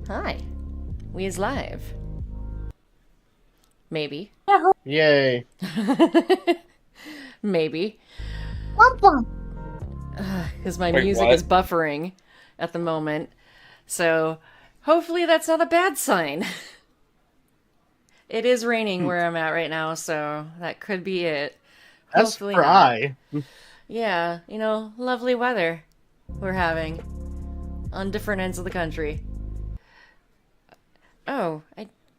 Hi. We is live. Maybe. Yay. Maybe. Womp womp. Because my Wait, music what? is buffering at the moment. So hopefully that's not a bad sign. It is raining where I'm at right now, so that could be it. That's Hopefully for not. I. Yeah, lovely weather we're having on different ends of the country. Oh,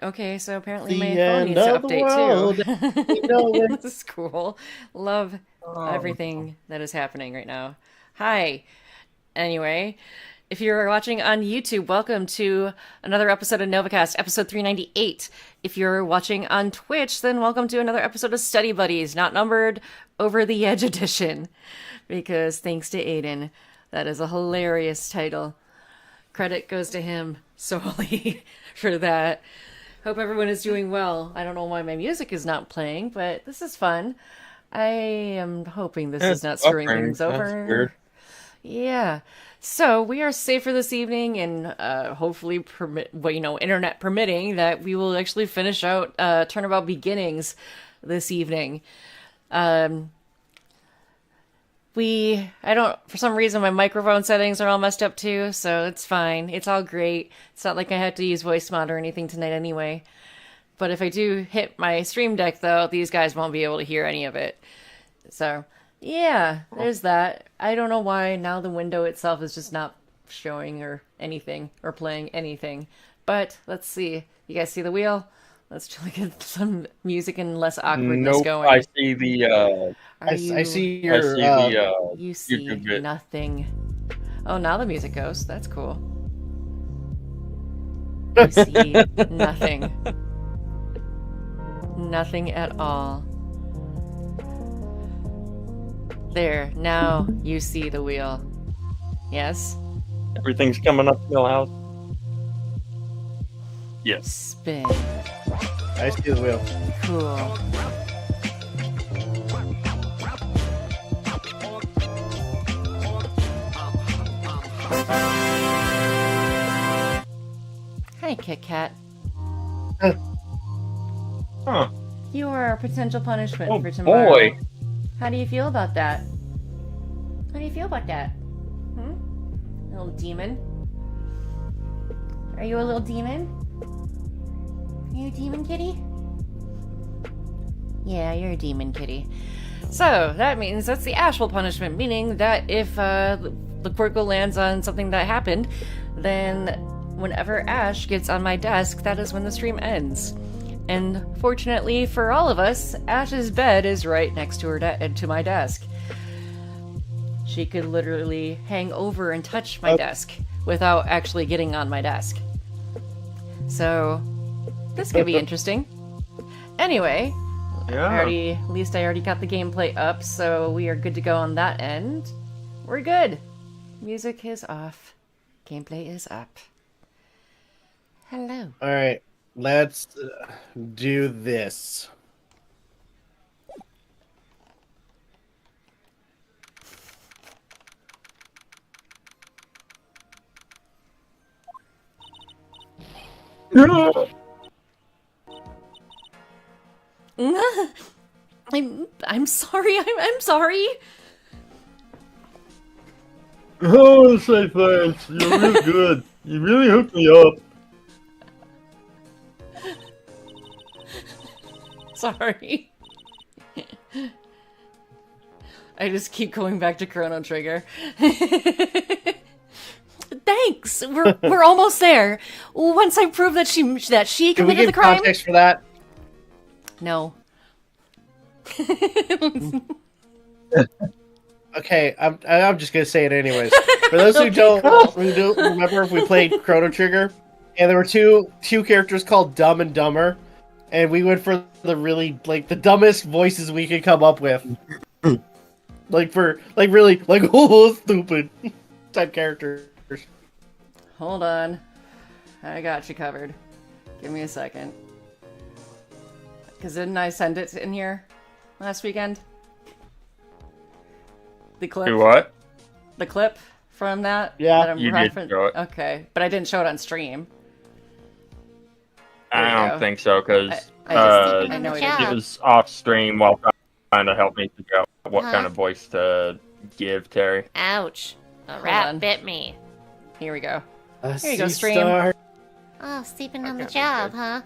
okay, so apparently The my phone end needs to of the update world. too. You know it. This is cool. Love everything that is happening right now. Hi. Anyway, if you're watching on YouTube, welcome to another episode of Novakast, episode 398. If you're watching on Twitch, then welcome to another episode of Study Buddies, not numbered, Over the Edge edition. Because thanks to Aden, that is a hilarious title. Credit goes to him solely for that. Hope everyone is doing well. I don't know why my music is not playing, but this is fun. I am hoping this is not screwing buffering. things That's over. weird. Yeah. So we are safe for this evening, and hopefully, internet permitting, that we will actually finish out Turnabout Beginnings this evening. For some reason, my microphone settings are all messed up too, so it's fine. It's all great. It's not like I have to use voice mod or anything tonight anyway. But if I do hit my stream deck, though, these guys won't be able to hear any of it. So, yeah, there's that. I don't know why now the window itself is just not showing or anything, or playing anything. But, let's see. You guys see the wheel? Let's try to get some music and less awkwardness Nope, going. I see the, Are I see your. I see the, You see YouTube bit. nothing. Oh, now the music goes. That's cool. You see nothing. Nothing at all. There, now you see the wheel. Yes? everything's coming up Millhouse. Yes. Spin. I see the wheel. Cool. Hi, Kit Kat. Huh. You are a potential punishment Oh, for tomorrow. boy. How do you feel about that? How do you feel about that? Little demon? Are you a little demon? Are you a demon kitty? Yeah, you're a demon kitty. So, that means that's the actual punishment, meaning that if the Quirkle lands on something that happened, then whenever Ash gets on my desk, that is when the stream ends. And fortunately for all of us, Ash's bed is right next to to my desk. She could literally hang over and touch my desk without actually getting on my desk. So, this could be interesting. Anyway, Yeah. at least I already got the gameplay up, so we are good to go on that end. We're good. Music is off. Gameplay is up. Hello. Alright, let's do this. I'm sorry. I'm sorry. Oh, say thanks. You're really good. You really hooked me up. Sorry. I just keep going back to Chrono Trigger. Thanks. We're almost there. Once I prove that she Can we committed give the crime. context for that? No. Okay, I'm just gonna say it anyways. For those who don't remember, if we played Chrono Trigger, and there were two characters called Dumb and Dumber, and we went for the dumbest voices we could come up with, really oh stupid type characters. Hold on. I got you covered. Give me a second. Because didn't I send it in here last weekend? The clip? Do what? The clip from that? Yeah. that I'm You did referencing? show it. Okay, but I didn't show it on stream. There you I don't go. think so, because I just- Sleeping I on know the it job. it was off stream while trying to help me figure out what Huh? kind of voice to give Terry. Ouch. A on. rat bit me. Here we go. A Here you go, sea stream. star. Oh, sleeping on the Okay, job, okay. huh?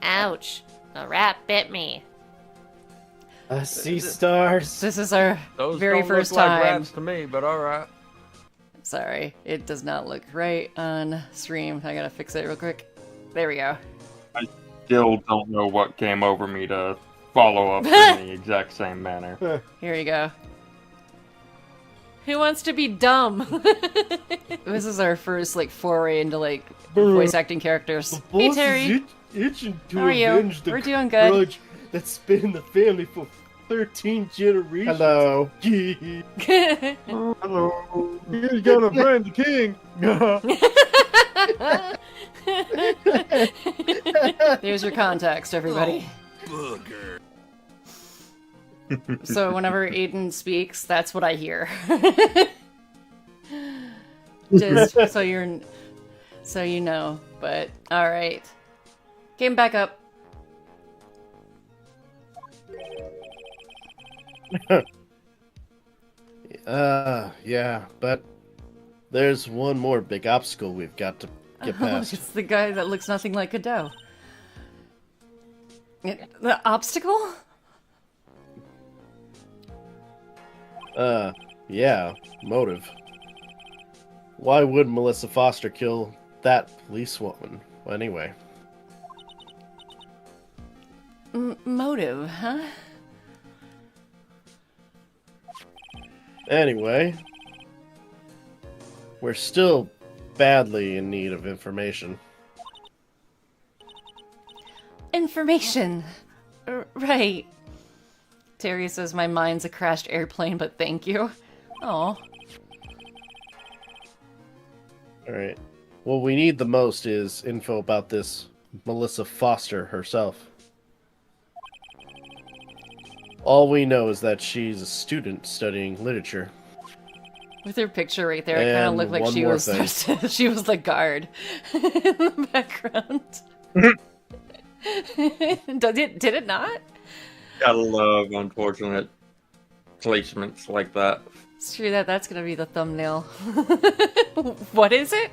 Ouch. A rat bit me. A sea stars. This is our Those very don't first look like time. rats to me, but all right. Sorry, it does not look right on stream. I gotta fix it real quick. There we go. Still don't know what came over me to follow up in the exact same manner. Here we go. Who wants to be dumb? This is our first like foray into like voice acting characters. The Hey boss Terry, is itching to how are you? avenge the We're doing good. grudge that's been in the family for 13 generations. Hello. Hello. He's gonna find the king. There's your context, everybody. So whenever Aden speaks, that's what I hear. Just so you know. But all right, game back up. Yeah, but there's one more big obstacle we've got to get past. It's the guy that looks nothing like Godot. The obstacle? Yeah, motive. Why would Melissa Foster kill that policewoman? Well, anyway. Motive, huh? Anyway, we're still badly in need of information. Information. Right. Terry says my mind's a crashed airplane, but thank you. Oh. Alright. What we need the most is info about this Melissa Foster herself. All we know is that she's a student studying literature. With her picture right there, it kind of And looked like one she more was thing. she was the guard in the background. Did it not? Gotta love unfortunate placements like that. It's true that that's gonna be the thumbnail. What is it?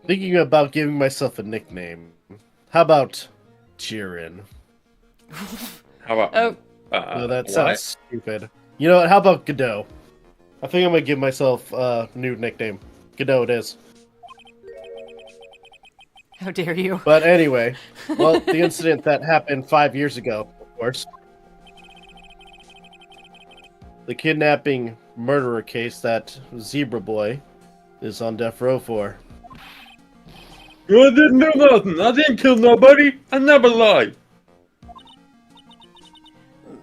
Thinking about giving myself a nickname. How about Jiren? How about? Oh, No, that what? sounds stupid. You know what? How about Godot? I think I'm gonna give myself a new nickname. Godot it is. how dare you? But anyway, well, the incident that happened 5 years ago, of course. The kidnapping murderer case that Zebra Boy is on death row for. I didn't do nothing. I didn't kill nobody. I never lied.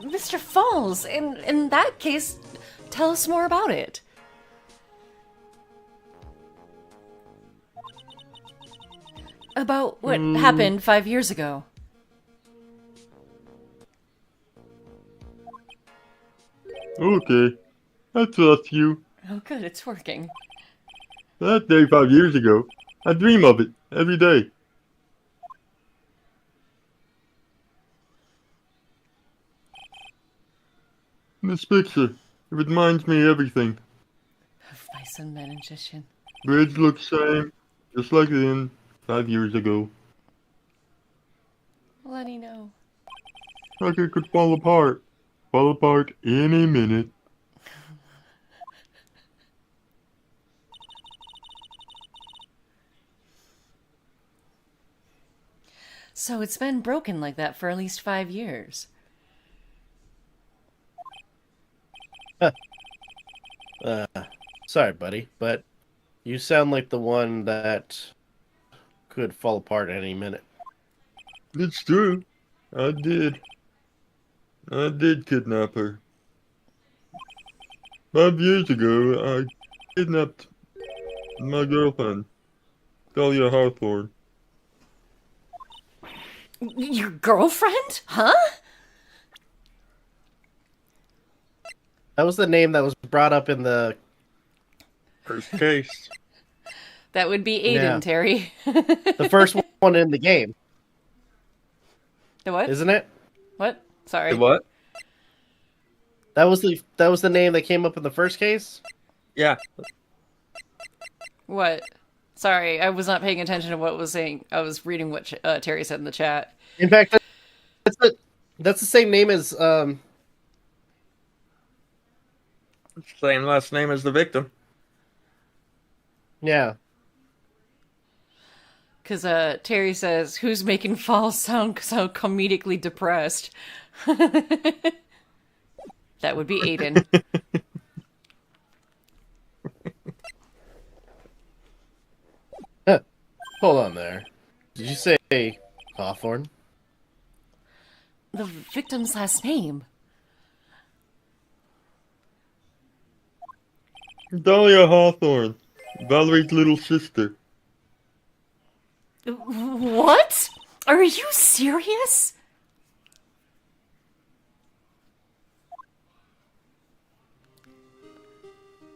Mr. Falls, in that case, tell us more about it. About what happened 5 years ago. Okay. I trust you. Oh, good, it's working. That day 5 years ago, I dream of it every day. This picture, it reminds me of everything. Of my son, magician. Bridge looks same, just like then, 5 years ago. Lenny, no. Like it could fall apart. Fall apart any minute. So it's been broken like that for at least 5 years. Sorry, buddy, but you sound like the one that could fall apart any minute. It's true. I did. I did kidnap her. 5 years ago, I kidnapped my girlfriend, Dahlia Hawthorne. Your girlfriend? Huh? That was the name that was brought up in the First case. That would be Aden, Yeah. Terry. The first one in the game, The what? isn't it? What? Sorry. What? That was the name that came up in the first case. Yeah. What? Sorry, I was not paying attention to what was saying. I was reading what Terry said in the chat. In fact, that's the same name as Same last name as the victim. yeah. Because Terry says, "Who's making Fall sound so comedically depressed?" That would be Aden. Hold on there. Did you say Hawthorne? The victim's last name. Dahlia Hawthorne, Valerie's little sister. What? Are you serious?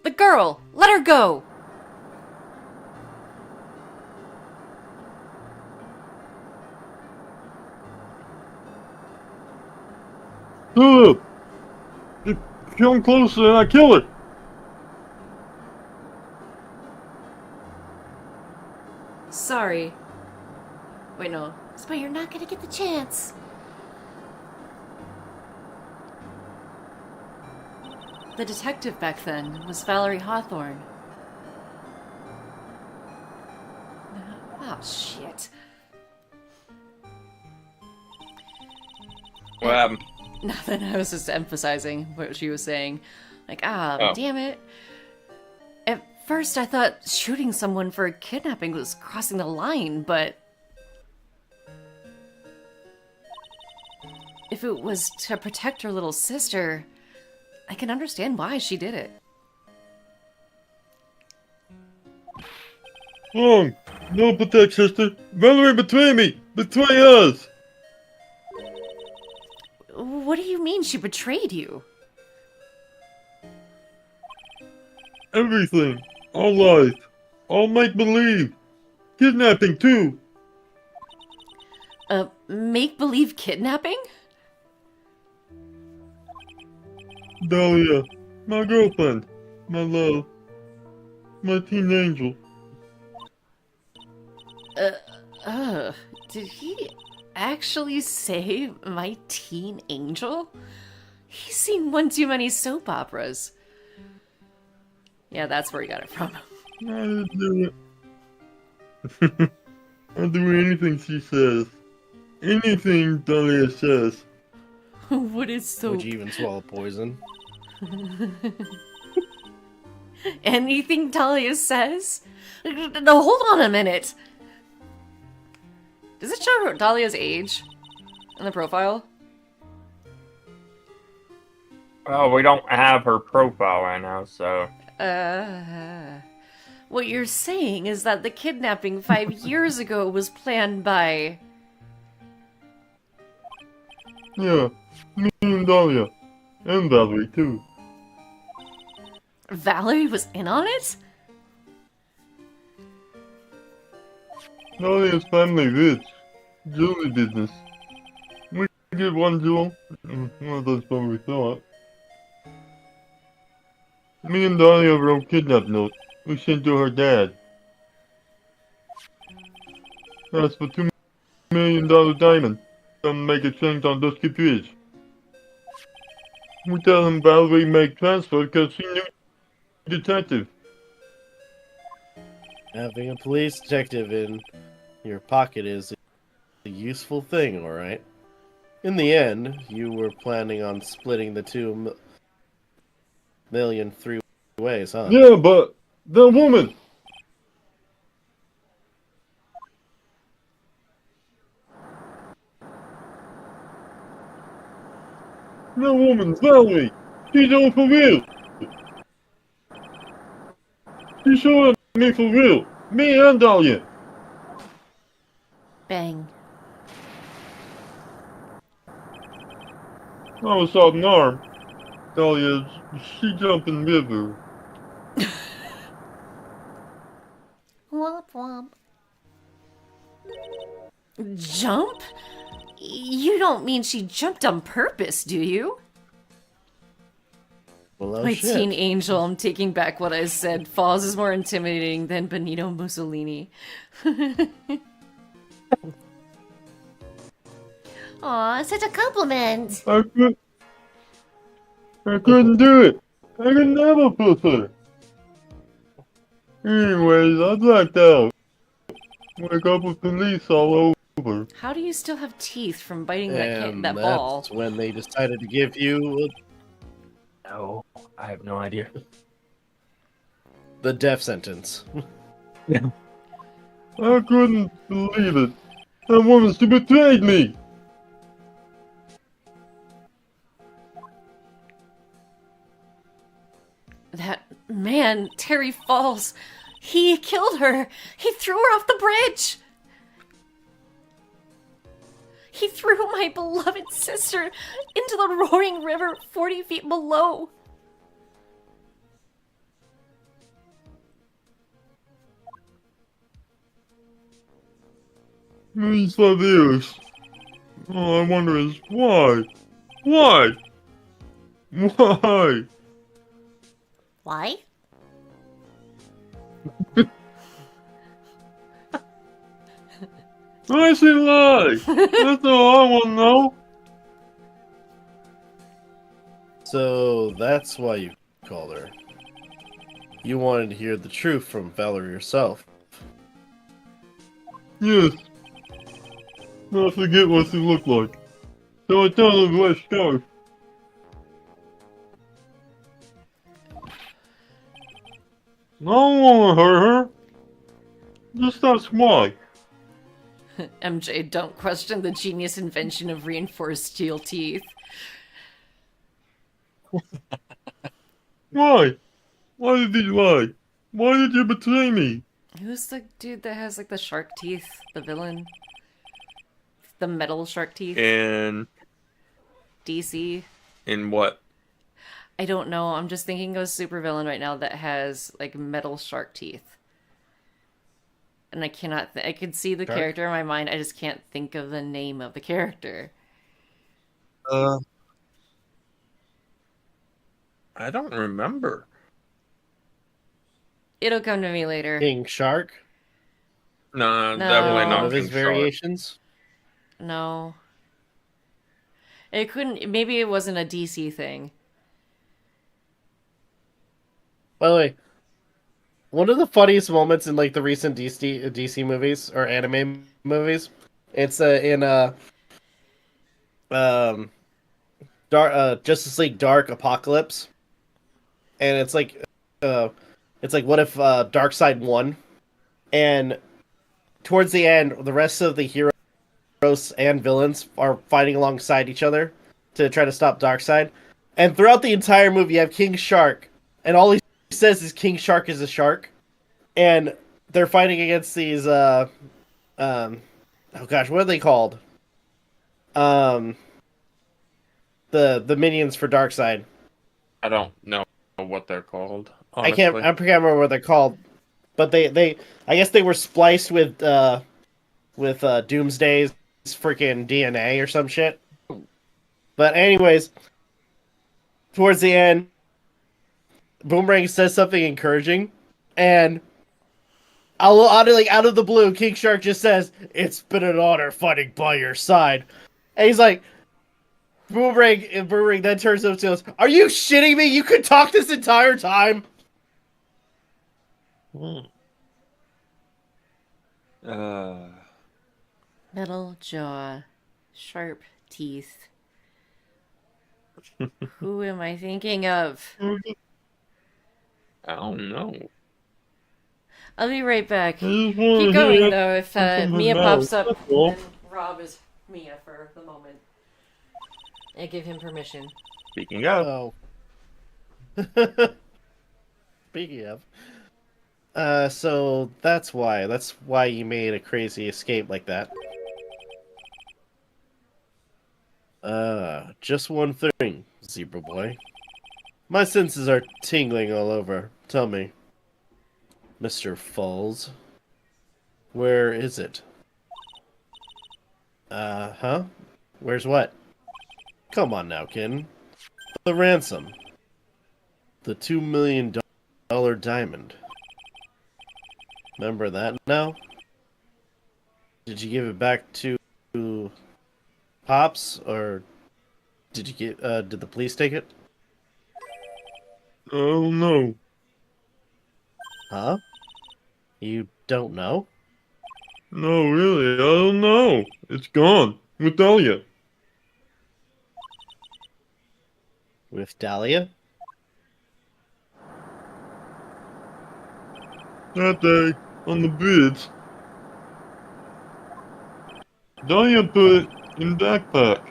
The girl! Let her go! Ugh! If you come closer, I kill her. Sorry. Wait, no. But you're not gonna get the chance. The detective back then was Valerie Hawthorne. Oh, shit. What happened? Nothing. I was just emphasizing what she was saying. Like, Oh. damn it. At first, I thought shooting someone for kidnapping was crossing the line, but if it was to protect her little sister, I can understand why she did it. Wrong. No protect, sister. Valerie betrayed me. Betray us. What do you mean she betrayed you? Everything. All lies. All make-believe. Kidnapping, too. Make-believe kidnapping? Dahlia. My girlfriend. My love. My teen angel. Did he actually say my teen angel? He's seen one too many soap operas. Yeah, that's where he got it from. I didn't do it. I'll do anything she says. Anything Dahlia says. What is soap? Would you even swallow poison? Anything Dahlia says? No, hold on a minute. Does it show Dahlia's age in the profile? Well, we don't have her profile right now, so... What you're saying is that the kidnapping 5 years ago was planned by... Yeah. Me and Dahlia. And Valerie, too. Valerie was in on it? Dahlia's family rich. Jewelry business. We get one jewel. Well, that's what we thought. Me and Dahlia wrote kidnap note. We sent to her dad. Asked for $2 million diamond. Come make exchange on Dusky Bridge. We tell him Valerie make transfer because she knew detective. Having a police detective in your pocket is a useful thing, alright? In the end, you were planning on splitting the 2 million 3 ways, huh? Yeah, but the woman. The woman, Valerie. She's all for real. She showed me for real. Me and Dahlia. Bang. I was shot an arm. Dahlia, she jumped in river. Womp womp. Jump? You don't mean she jumped on purpose, do you? Well, oh, My shit. teen angel, I'm taking back what I said. Falls is more intimidating than Benito Mussolini. Aw, such a compliment. I couldn't do it. I could never push her. Anyways, I blacked out. Wake up with police all over. How do you still have teeth from biting And that ball? that's when they decided to give you No, I have no idea. the death sentence. I couldn't believe it. That woman, she betrayed me. That man, Terry Falls, he killed her. He threw her off the bridge. He threw my beloved sister into the roaring river 40 feet below. He's 5 years. All I wonder is why? Why? Why? Why? I say lie. That's all I want to know. So that's why you called her. You wanted to hear the truth from Valerie herself. Yes. I forget what she looked like. So I tell her where she goes. I don't want to hurt her. Just that's why. MJ, don't question the genius invention of reinforced steel teeth. Why? Why did you lie? Why did you betray me? Who's the dude that has like the shark teeth? The villain? The metal shark teeth? In DC? what? I don't know. I'm just thinking of a supervillain right now that has like metal shark teeth. And I cannot. I can see the Shark? character in my mind. I just can't think of the name of the character. I don't remember. It'll come to me later. King Shark? No, No. definitely One not of his King Shark. variations? No. It couldn't. Maybe it wasn't a DC thing. By the way, one of the funniest moments in like the recent DC movies or anime movies, it's in Justice League Dark Apocalypse, and it's like what if Darkseid won, and towards the end, the rest of the heroes and villains are fighting alongside each other to try to stop Darkseid, and throughout the entire movie, you have King Shark, and all he says is King Shark is a shark, and they're fighting against these oh gosh, what are they called? The minions for Darkseid. I don't know what they're called. I Honestly. can't remember what they're called, but they I guess they were spliced with Doomsday's freaking DNA or some shit. But anyways, towards the end, Boomerang says something encouraging, and out of the blue, King Shark just says, "It's been an honor fighting by your side," and he's like, Boomerang then turns up to us, "Are you shitting me? You could talk this entire time." Metal jaw, sharp teeth. Who am I thinking of? I don't know. I'll be right back. I just wanna Keep hear going it though. If from her Mia mouth, pops up, that's all. then Rob is Mia for the moment. I give him permission. Speaking of, Oh. Speaking of. So that's why you made a crazy escape like that. Just one thing, Zebra Boy. My senses are tingling all over. Tell me, Mr. Falls, Where is it? Huh? Where's what? Come on now, kid. The ransom. The $2 million diamond. Remember that now? Did you give it back to Pops, or did you did the police take it? I don't know. Huh? You don't know? No, really, I don't know. It's gone. With Dahlia. With Dahlia? That day, on the bridge, Dahlia put it in backpack.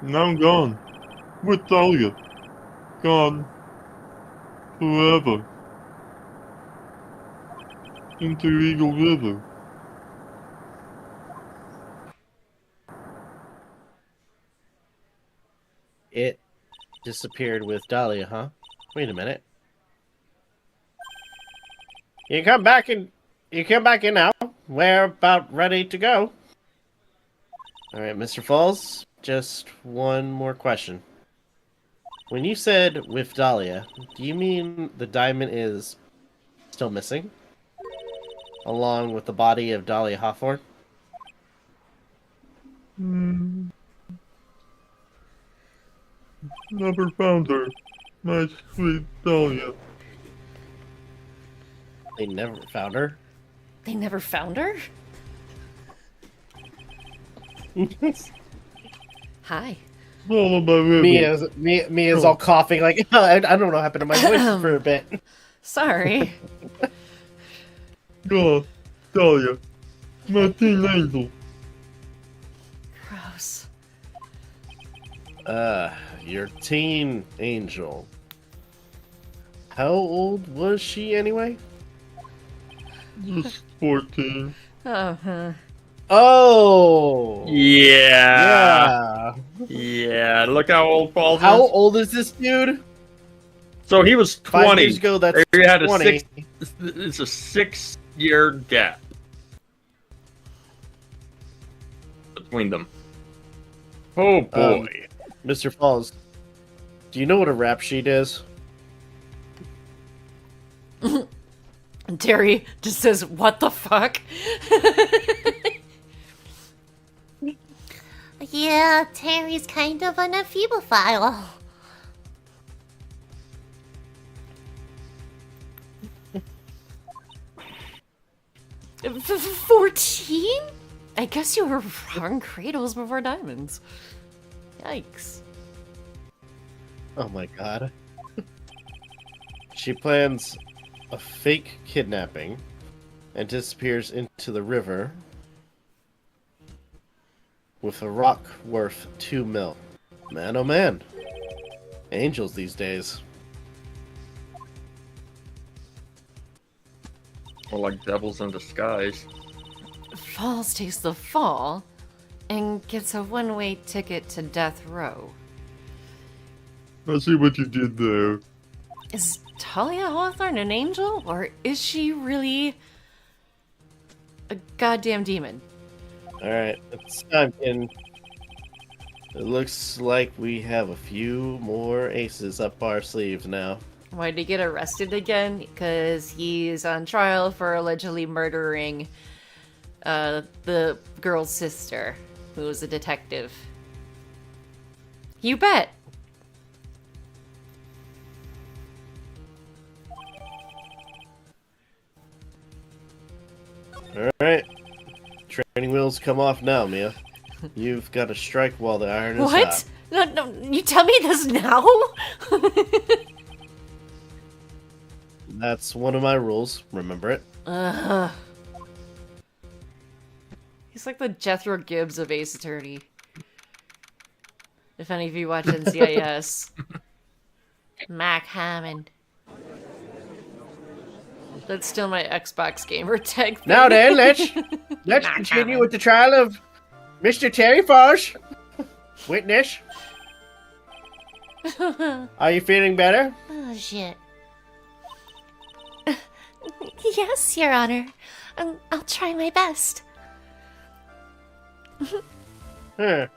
Now I'm gone. With Dahlia. Gone. Forever. Into Eagle River. It disappeared with Dahlia, huh? Wait a minute. You come back in now. We're about ready to go. Alright, Mr. Falls, just one more question. When you said with Dahlia, do you mean the diamond is still missing? Along with the body of Dahlia Hawthorne? Never found her. My sweet Dahlia. They never found her? They never found her? Hi. Follow my river. Mia's all coughing like, I don't know what happened to my voice for a bit. Sorry. God, Dahlia. My teen angel. Gross. Your teen angel. How old was she anyway? Just 14. Oh, huh. Oh! Yeah. Yeah. Yeah. Look how old Falls is. How old is this dude? So he was 5 20. years ago, that's He had 20. it's a 6-year gap between them. Oh boy. Mr. Falls, do you know what a rap sheet is? Terry just says, "What the fuck?" Yeah, Terry's kind of an amphibophile. F 14? I guess you were wrong. Cradles before diamonds. Yikes. Oh my god. She plans a fake kidnapping and disappears into the river with a rock worth 2 mil. Man, oh man. Angels these days. More like devils in disguise. Falls takes the fall and gets a one-way ticket to death row. I see what you did there. Is Talia Hawthorne an angel, or is she really a goddamn demon? Alright, it's time, kid. It looks like we have a few more aces up our sleeves now. Why did he get arrested again? Because he's on trial for allegedly murdering the girl's sister, who was a detective. You bet. Alright. Training wheels come off now, Mia. You've got to strike while the iron is What? hot. No, you tell me this now? That's one of my rules. Remember it? He's like the Jethro Gibbs of Ace Attorney. If any of you watch NCIS. Mac Hammond. That's still my Xbox gamer tag thing. Now then, let's Mac continue Hammond. with the trial of Mr. Terry Falls. Witness. Are you feeling better? Oh, shit. Yes, Your Honor. I'll try my best. Huh.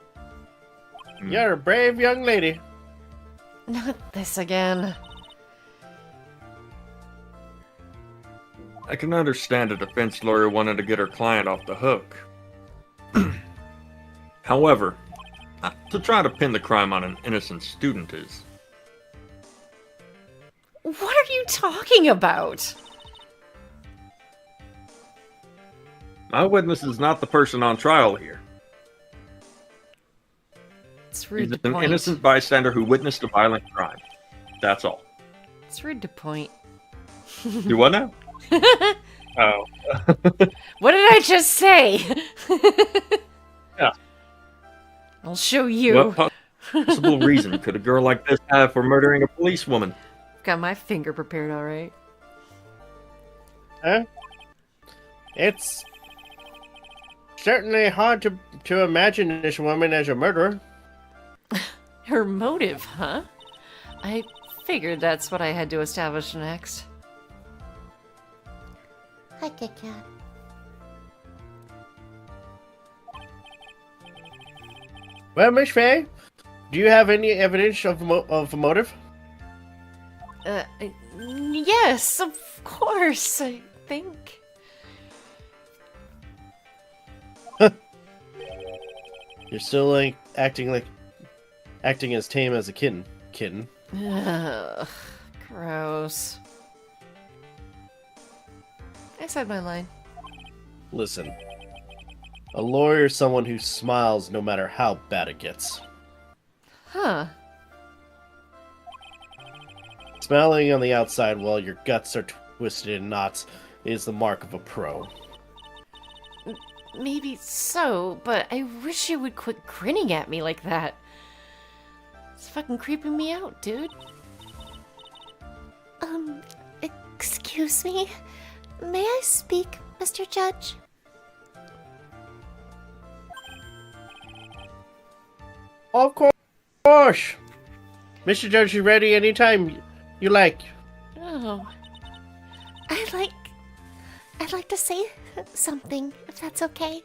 You're a brave young lady. Not this again. I can understand a defense lawyer wanting to get her client off the hook. However, to try to pin the crime on an innocent student is... What are you talking about? My witness is not the person on trial here. It's rude He's to an point. innocent bystander who witnessed a violent crime. That's all. It's rude to point. Do what now? Oh. What did I just say? Yeah. I'll show you. What possible reason could a girl like this have for murdering a policewoman? Got my finger prepared, all right. Huh? It's certainly hard to imagine this woman as a murderer. Her motive, huh? I figured that's what I had to establish next. Hi, Kit Kat. Well, Miss Phayn, do you have any evidence of a motive? Yes, of course, I think. You're still like acting as tame as a kitten. Kitten. Ugh, gross. I said my line. Listen, a lawyer is someone who smiles no matter how bad it gets. Huh. Smiling on the outside while your guts are twisted in knots is the mark of a pro. Maybe so, but I wish you would quit grinning at me like that. It's fucking creeping me out, dude. Excuse me? May I speak, Mr. Judge? Of course! Mr. Judge, you ready anytime you like. Oh. I'd like to say something, if that's okay.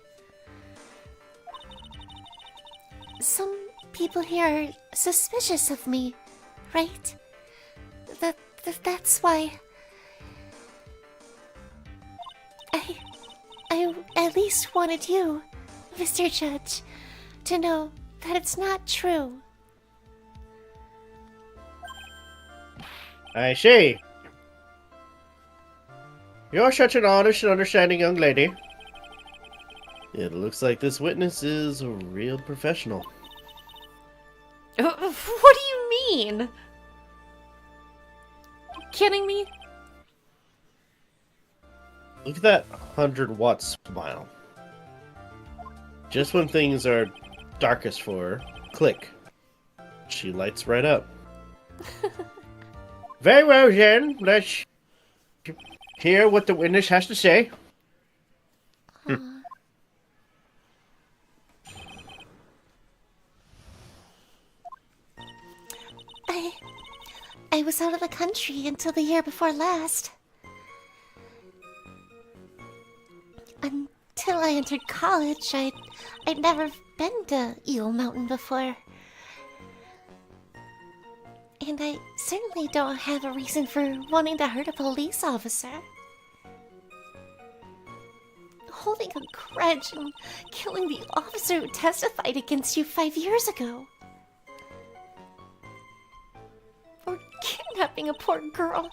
Some people here are suspicious of me, right? That's why I at least wanted you, Mr. Judge, to know that it's not true. I see. You're such an honest and understanding young lady. It looks like this witness is a real professional. What do you mean? You kidding me? Look at that 100-watt smile. Just when things are darkest for her, click. She lights right up. Very well, then. Let's hear what the witness has to say. I was out of the country until the year before last. Until I entered college, I'd never been to Eel Mountain before. And I certainly don't have a reason for wanting to hurt a police officer. Holding a grudge and killing the officer who testified against you 5 years ago. Or kidnapping a poor girl.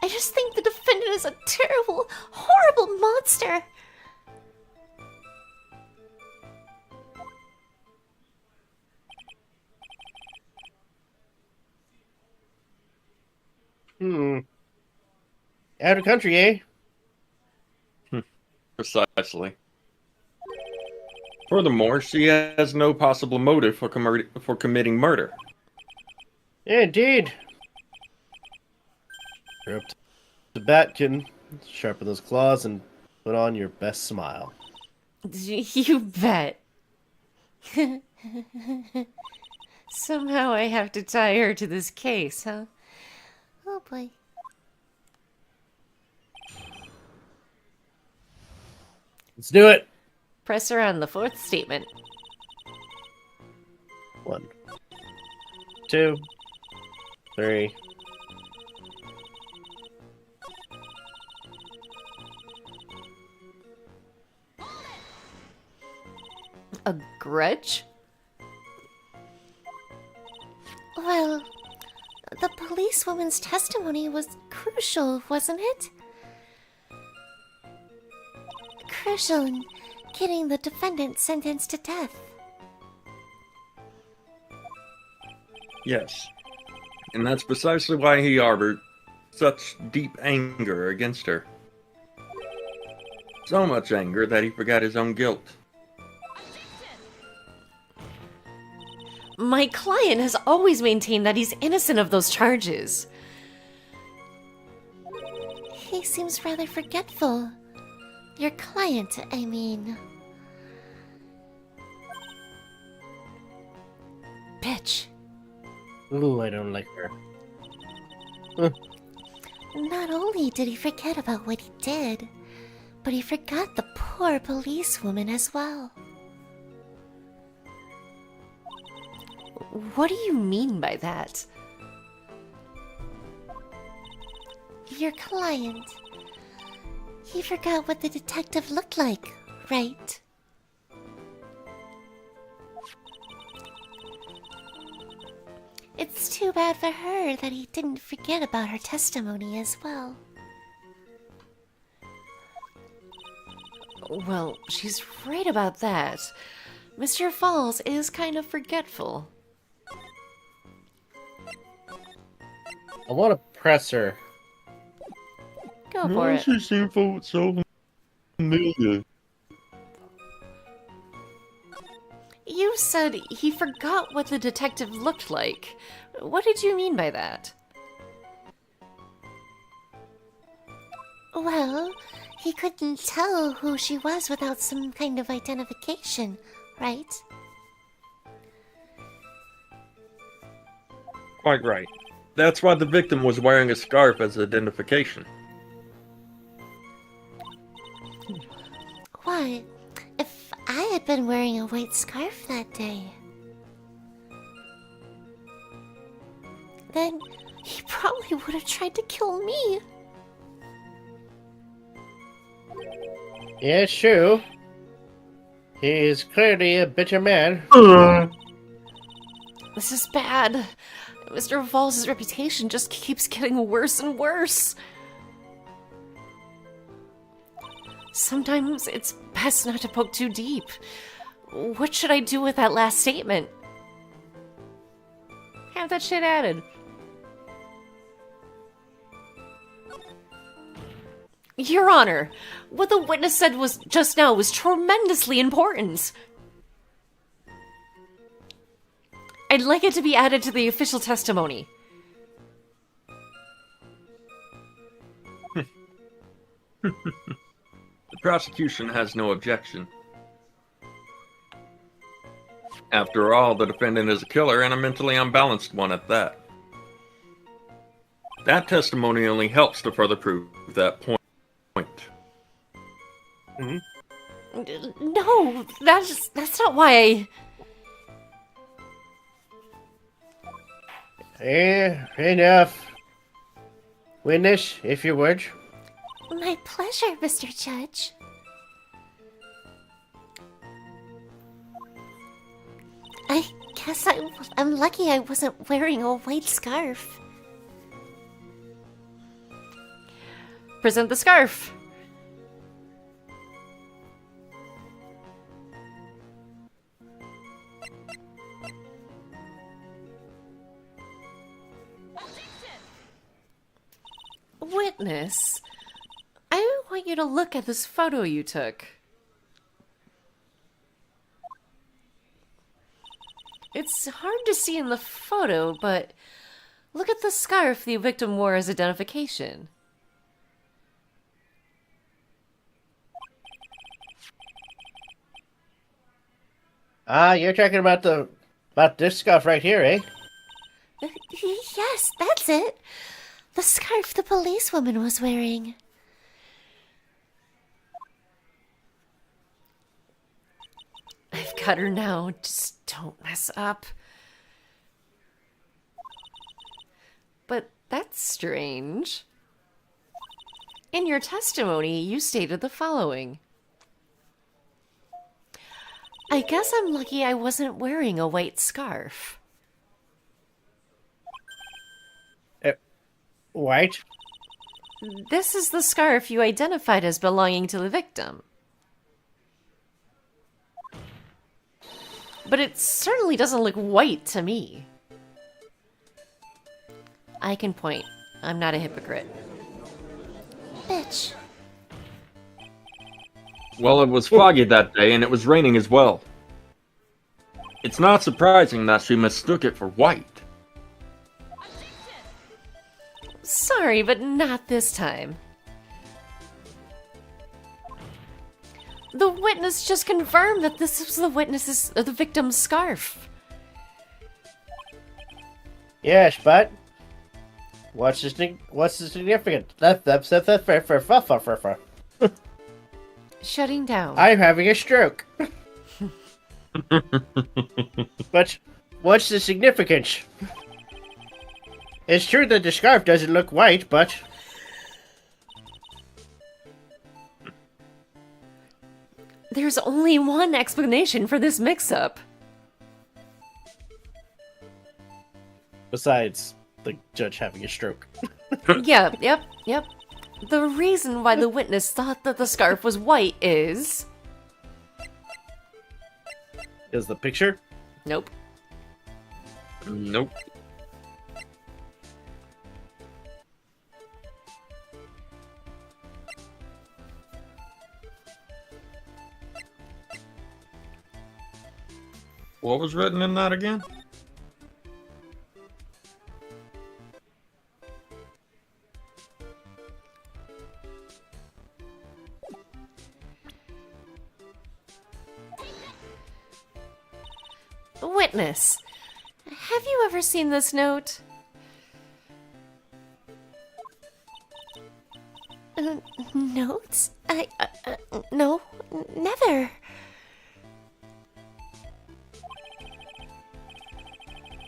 I just think the defendant is a terrible, horrible monster. Out of country, eh? Precisely. Furthermore, she has no possible motive for committing murder. Indeed. You're up to bat, kitten. Sharpen those claws and put on your best smile. You bet. Somehow I have to tie her to this case, huh? Oh boy. Let's do it. Press her on the fourth statement. 1, 2, 3. A grudge? Well, the policewoman's testimony was crucial, wasn't it? Crucial in getting the defendant sentenced to death. Yes. And that's precisely why he harbored such deep anger against her. So much anger that he forgot his own guilt. My client has always maintained that he's innocent of those charges. He seems rather forgetful. Your client, I mean. Bitch. Ooh, I don't like her. Not only did he forget about what he did, but he forgot the poor policewoman as well. What do you mean by that? Your client. He forgot what the detective looked like, right? It's too bad for her that he didn't forget about her testimony as well. Well, she's right about that. Mr. Falls is kind of forgetful. I want to press her. Go for Why it. does she seem so familiar? You said he forgot what the detective looked like. What did you mean by that? Well, he couldn't tell who she was without some kind of identification, right? Quite right. That's why the victim was wearing a scarf as identification. Why, if I had been wearing a white scarf that day, then he probably would have tried to kill me. Yeah, it's true. He is clearly a bitter man. This is bad. Mr. Falls' reputation just keeps getting worse and worse. Sometimes it's best not to poke too deep. What should I do with that last statement? Have that shit added. Your Honor, what the witness said was just now was tremendously important. I'd like it to be added to the official testimony. The prosecution has no objection. After all, the defendant is a killer and a mentally unbalanced one at that. That testimony only helps to further prove that point. No, that's not why Enough. Witness, if you would. My pleasure, Mr. Judge. I guess I'm lucky I wasn't wearing a white scarf. Present the scarf. Witness, I want you to look at this photo you took. It's hard to see in the photo, but look at the scarf the victim wore as identification. You're talking about the But this scarf right here, eh? Yes, that's it. The scarf the policewoman was wearing. I've got her now. Just don't mess up. But that's strange. In your testimony, you stated the following. I guess I'm lucky I wasn't wearing a white scarf. White? This is the scarf you identified as belonging to the victim. But it certainly doesn't look white to me. I can point. I'm not a hypocrite. Bitch. Well, it was foggy that day, and it was raining as well. It's not surprising that she mistook it for white. Sorry, but not this time. The witness just confirmed that this was the victim's scarf. Yes, but what's the significance? Shutting down. I'm having a stroke. But what's the significance? It's true that the scarf doesn't look white, but There's only one explanation for this mix-up. besides the judge having a stroke. Yep. The reason why the witness thought that the scarf was white is... Is the picture? Nope. Nope. What was written in that again? Witness, have you ever seen this note? Notes? No, never.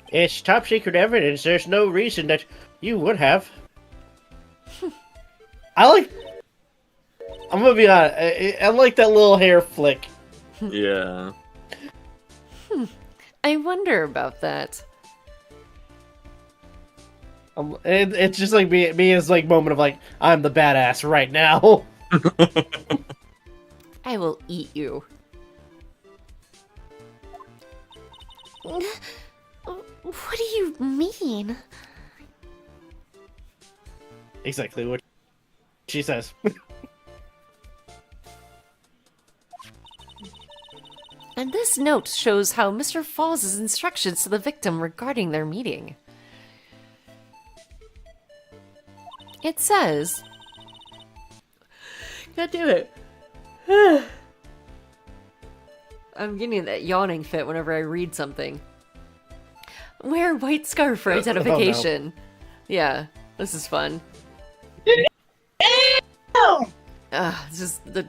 It's top secret evidence. There's no reason that you would have. I'm gonna be honest. I like that little hair flick. Yeah. I wonder about that. It's just like me as like moment of like I'm the badass right now. I will eat you. What do you mean? Exactly what she says. And this note shows how Mr. Falls' instructions to the victim regarding their meeting. It says... God damn it. I'm getting that yawning fit whenever I read something. Wear white scarf for identification. Oh, Yeah, this is fun. It's just the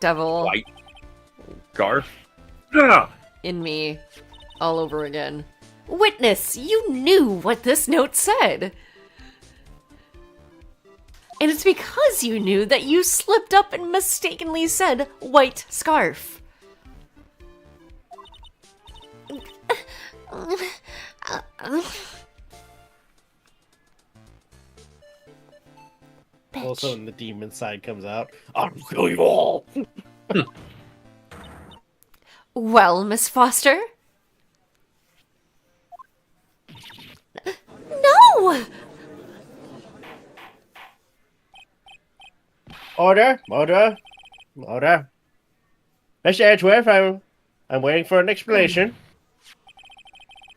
devil White scarf. Ah! in me all over again. Witness, you knew what this note said. And it's because you knew that you slipped up and mistakenly said white scarf. Bitch. Also, when the demon side comes out, I'll kill you all. Well, Miss Foster? No! Order. Mr. Edgeworth, I'm waiting for an explanation.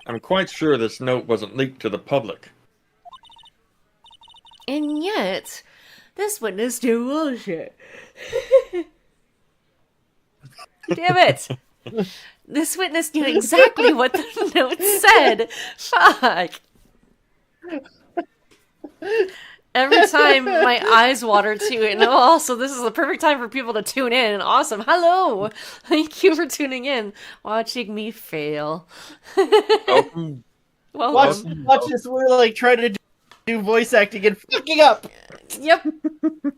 I'm quite sure this note wasn't leaked to the public. And yet, this witness knew bullshit. Damn it! This witness knew exactly what the note said. Fuck. Every time my eyes water too, and also this is the perfect time for people to tune in. Awesome. Hello. Thank you for tuning in. Watching me fail. Welcome. Welcome. Watch this. We're like trying to do voice acting and fucking up. Yep.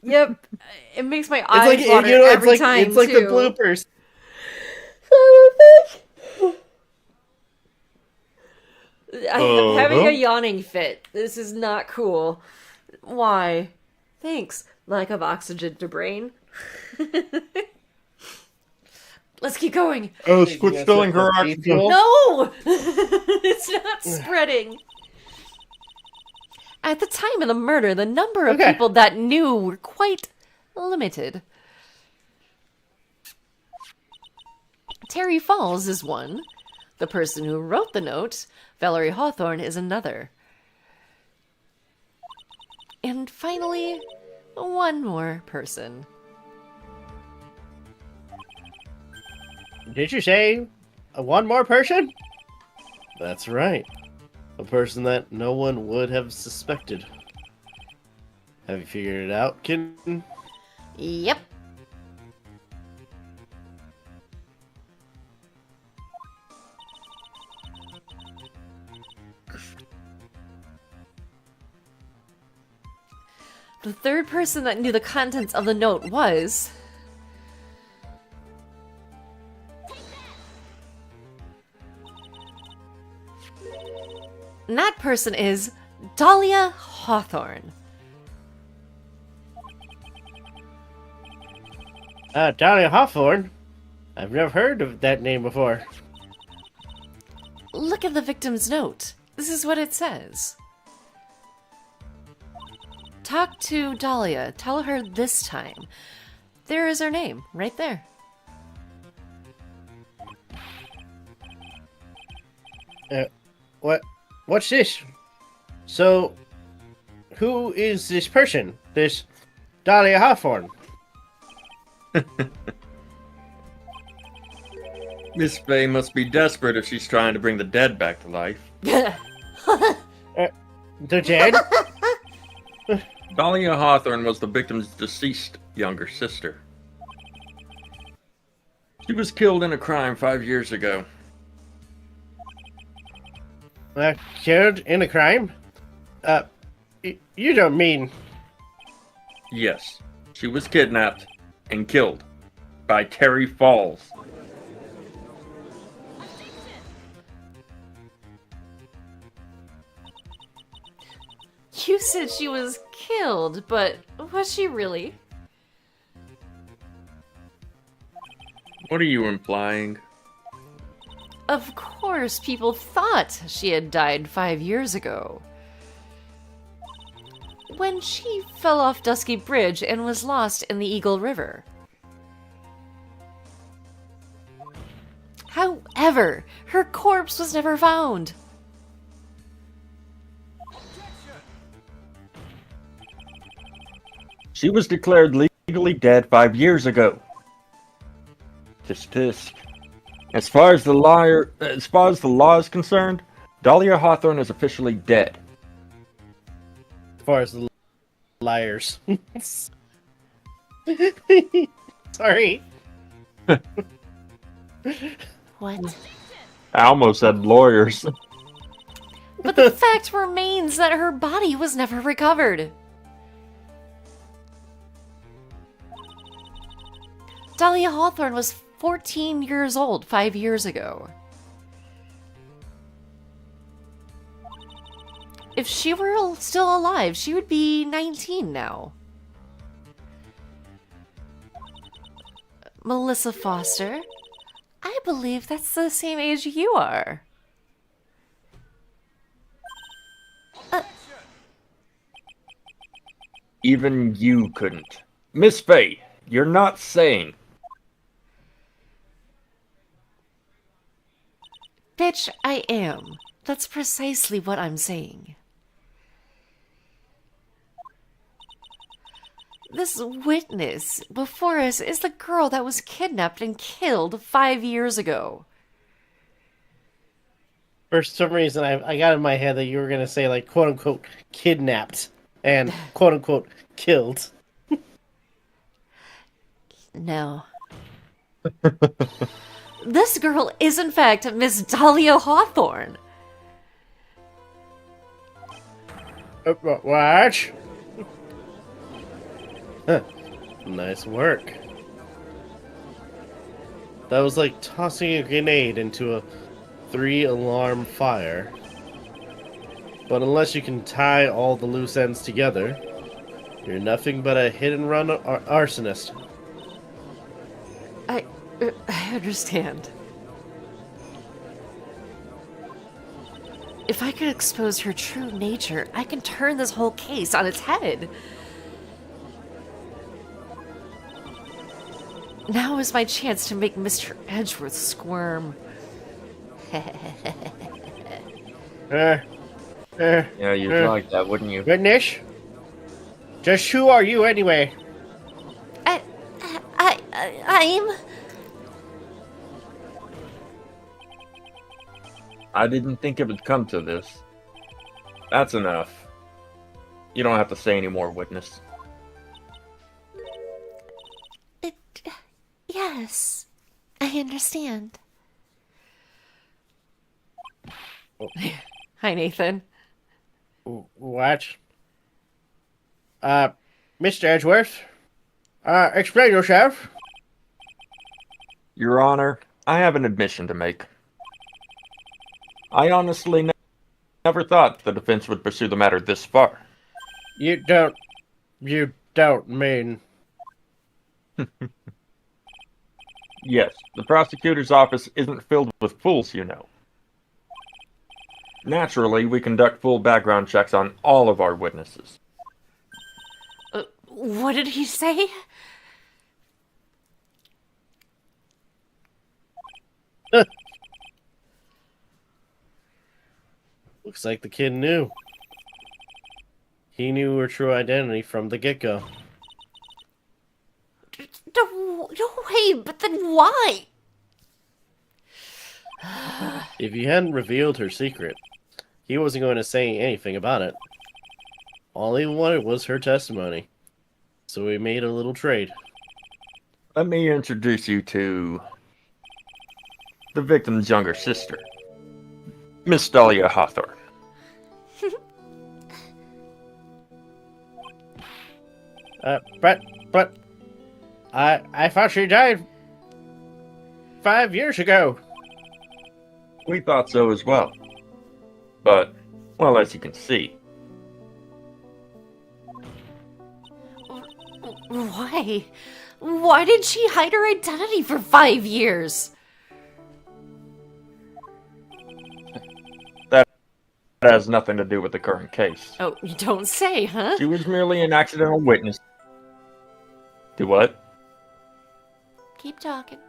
Yep. It makes my eyes It's like water every time it's like too. the bloopers. I'm having a yawning fit. This is not cool. Why? Thanks. Lack of oxygen to brain. Let's keep going. Oh, quit stealing her oxygen. No! It's not spreading. At the time of the murder, the number of people that knew were quite limited. Terry Falls is one. The person who wrote the note, Valerie Hawthorne, is another. And finally, one more person. Did you say one more person? That's right. A person that no one would have suspected. Have you figured it out, kitten? Yep. The third person that knew the contents of the note was... And that person is Dahlia Hawthorne. Dahlia Hawthorne? I've never heard of that name before. Look at the victim's note. This is what it says. Talk to Dahlia. Tell her this time. There is her name, right there. What's this? So, who is this person? This Dahlia Hawthorne? Miss Phayn must be desperate if she's trying to bring the dead back to life. The dead? Dahlia Hawthorne was the victim's deceased younger sister. She was killed in a crime 5 years ago. Killed in a crime? You don't mean... Yes, she was kidnapped and killed by Terry Falls. You said she was killed, but was she really? What are you implying? Of course, people thought she had died 5 years ago. When she fell off Dusky Bridge and was lost in the Eagle River. However, her corpse was never found. She was declared legally dead 5 years ago. Tisk tisk. As far as the law is concerned, Dahlia Hawthorne is officially dead. As far as the liars. Sorry. What? I almost said lawyers. But the fact remains that her body was never recovered. Dahlia Hawthorne was 14 years old 5 years ago. If she were still alive, she would be 19 now. Melissa Foster, I believe that's the same age you are. Even you couldn't. Miss Phayn, you're not saying. Bitch, I am. That's precisely what I'm saying. This witness before us is the girl that was kidnapped and killed 5 years ago. For some reason, I got in my head that you were gonna say like quote unquote kidnapped and quote unquote killed. No. This girl is in fact Miss Dahlia Hawthorne. What? Huh. Nice work. That was like tossing a grenade into a 3-alarm fire. But unless you can tie all the loose ends together, you're nothing but a hit-and-run arsonist. I understand. If I could expose her true nature, I can turn this whole case on its head. Now is my chance to make Mr. Edgeworth squirm. Yeah, you'd like that, wouldn't you? Witness? Just who are you anyway? I'm... I didn't think it would come to this. That's enough. You don't have to say any more, witness. Yes, I understand. Hi, Nathan. What? Mr. Edgeworth? Explain yourself. Your Honor, I have an admission to make. I honestly never thought the defense would pursue the matter this far. You don't mean... Yes, the prosecutor's office isn't filled with fools, you know. Naturally, we conduct full background checks on all of our witnesses. What did he say? Looks like the kid knew. He knew her true identity from the get-go. No way, but then why? If he hadn't revealed her secret, he wasn't going to say anything about it. All he wanted was her testimony. So we made a little trade. Let me introduce you to the victim's younger sister, Miss Dahlia Hawthorne. But I thought she died 5 years ago. We thought so as well. But, well, as you can see, Why? Why did she hide her identity for 5 years? that has nothing to do with the current case. Oh, you don't say, huh? She was merely an accidental witness. Do what? Keep talking.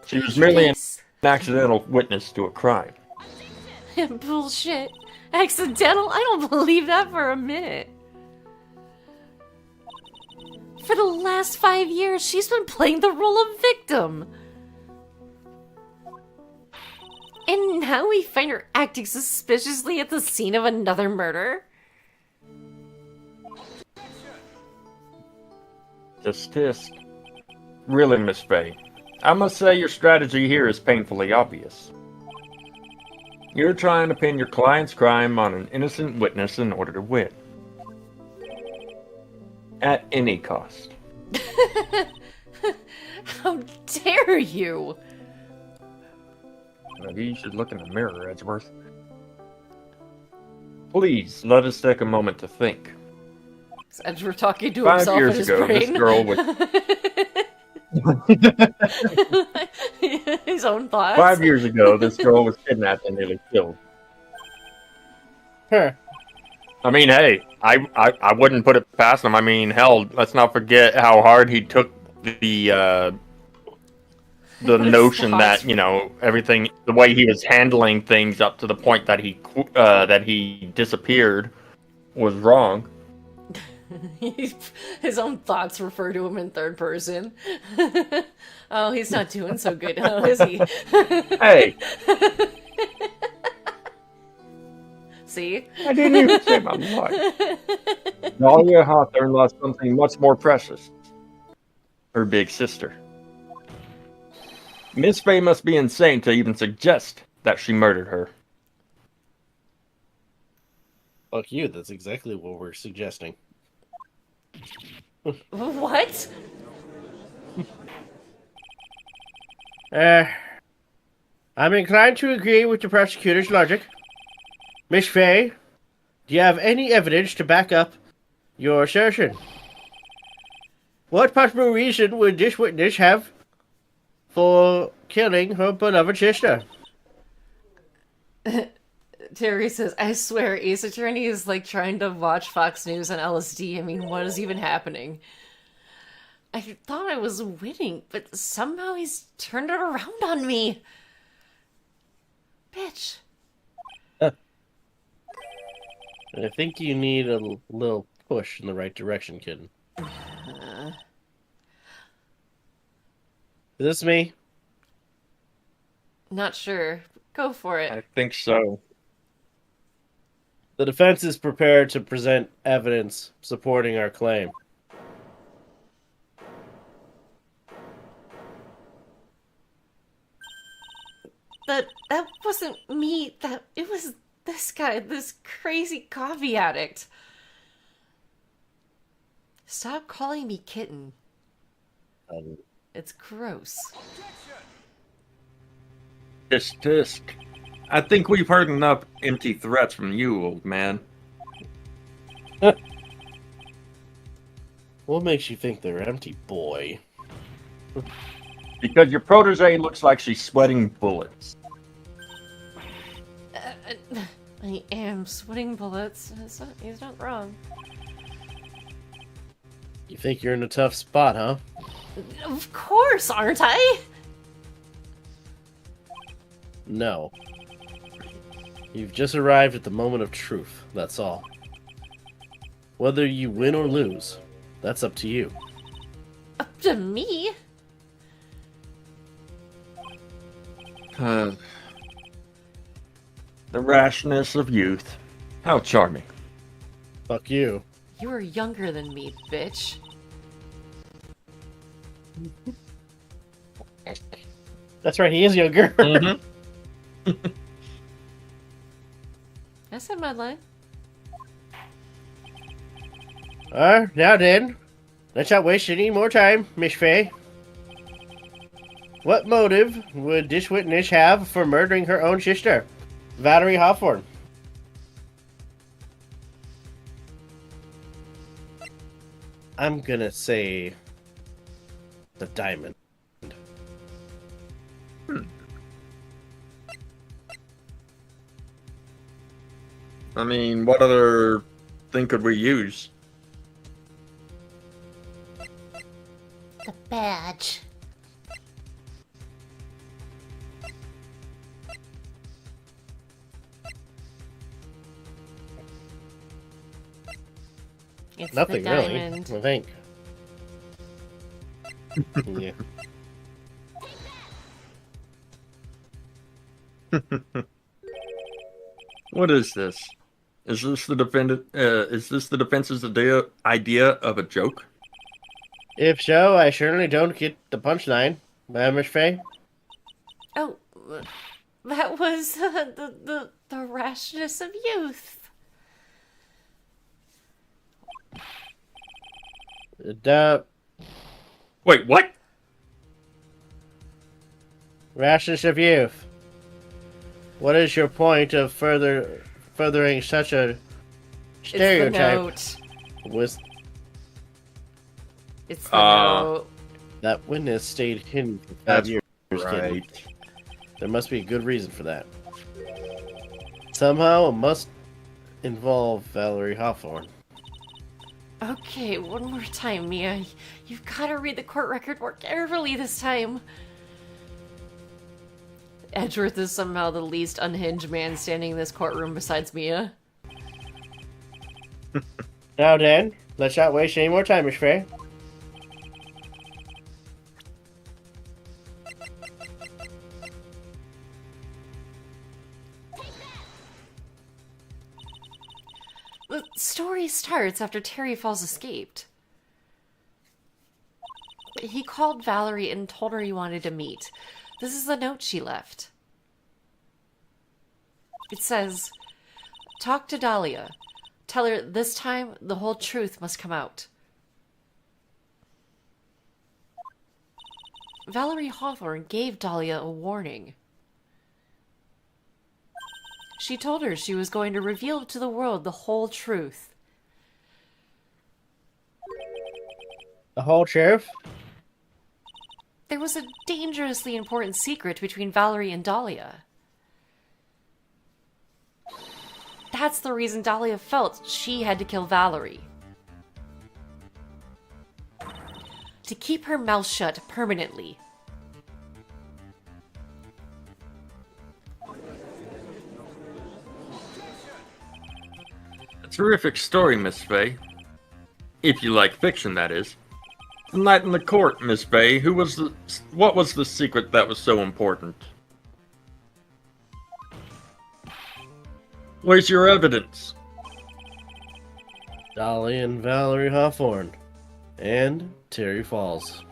She was merely an Yes. accidental witness to a crime. Bullshit. Accidental? I don't believe that for a minute. For the last 5 years, she's been playing the role of victim. And now we find her acting suspiciously at the scene of another murder? Just tisk. Really, Miss Phayn, I must say your strategy here is painfully obvious. You're trying to pin your client's crime on an innocent witness in order to win. At any cost. How dare you? Maybe you should look in the mirror, Edgeworth. Please, let us take a moment to think. As we're talking to 5 himself in years his ago, brain. this girl was... His own thoughts. 5 years ago, this girl was kidnapped and nearly killed. Huh. I mean, hey, I wouldn't put it past him. I mean, hell, let's not forget how hard he took the notion that, you know, everything, the way he was handling things up to the point that he disappeared. was wrong. His own thoughts refer to him in third person. Oh, he's not doing so good now, is he? Hey, See? I didn't even say my life. Dahlia Hawthorne lost something much more precious. Her big sister. Miss Phayn must be insane to even suggest that she murdered her. Fuck you, that's exactly what we're suggesting. What? I'm inclined to agree with the prosecutor's logic. Miss Phayn, do you have any evidence to back up your assertion? What possible reason would this witness have for killing her beloved sister? Terry says, I swear, Ace Attorney is like trying to watch Fox News on LSD. I mean, what is even happening? I thought I was winning, but somehow he's turned it around on me. Bitch. I think you need a little push in the right direction, kid. Is this me? Not sure. Go for it. I think so. The defense is prepared to present evidence supporting our claim. That wasn't me. It was this guy, this crazy coffee addict. Stop calling me kitten. It's gross. Tisk tisk. I think we've heard enough empty threats from you, old man. What makes you think they're empty, boy? Because your protege looks like she's sweating bullets. I am sweating bullets. He's not wrong. You think you're in a tough spot, huh? Of course, aren't I? No. You've just arrived at the moment of truth, that's all. Whether you win or lose, that's up to you. Up to me? The rashness of youth. How charming. Fuck you. You are younger than me, bitch. That's right, he is younger. Mm-hmm. I said my line. Now then, let's not waste any more time, Miss Phayn. What motive would this witness have for murdering her own sister, Valerie Hawthorne? I'm gonna say the diamond. I mean, what other thing could we use? The badge. It's Nothing the really, diamond. I think. Yeah. What is this? Is this the defendant? Is this the defense's idea of a joke? If so, I certainly don't get the punchline, Miss Phayn. Oh, that was the rashness of youth. The Wait, what? rashness of youth. What is your point of furthering such a stereotype? It's the note. Was It's the note. that witness stayed hidden for 5 That's years? Kid. right. There must be a good reason for that. Somehow it must involve Valerie Hawthorne. Okay, one more time, Mia. You've got to read the court record more carefully this time. Edgeworth is somehow the least unhinged man standing in this courtroom besides Mia. Now then, let's not waste any more time, Miss Phayn. The story starts after Terry Falls escaped. He called Valerie and told her he wanted to meet. This is the note she left. It says, "Talk to Dahlia. Tell her this time the whole truth must come out." Valerie Hawthorne gave Dahlia a warning. She told her she was going to reveal to the world the whole truth. The whole truth? There was a dangerously important secret between Valerie and Dahlia. That's the reason Dahlia felt she had to kill Valerie. To keep her mouth shut permanently. A terrific story, Miss Phayn. If you like fiction, that is. The night in the court, Miss Phayn, what was the secret that was so important? Where's your evidence? Dolly and Valerie Hawthorne. And Terry Falls.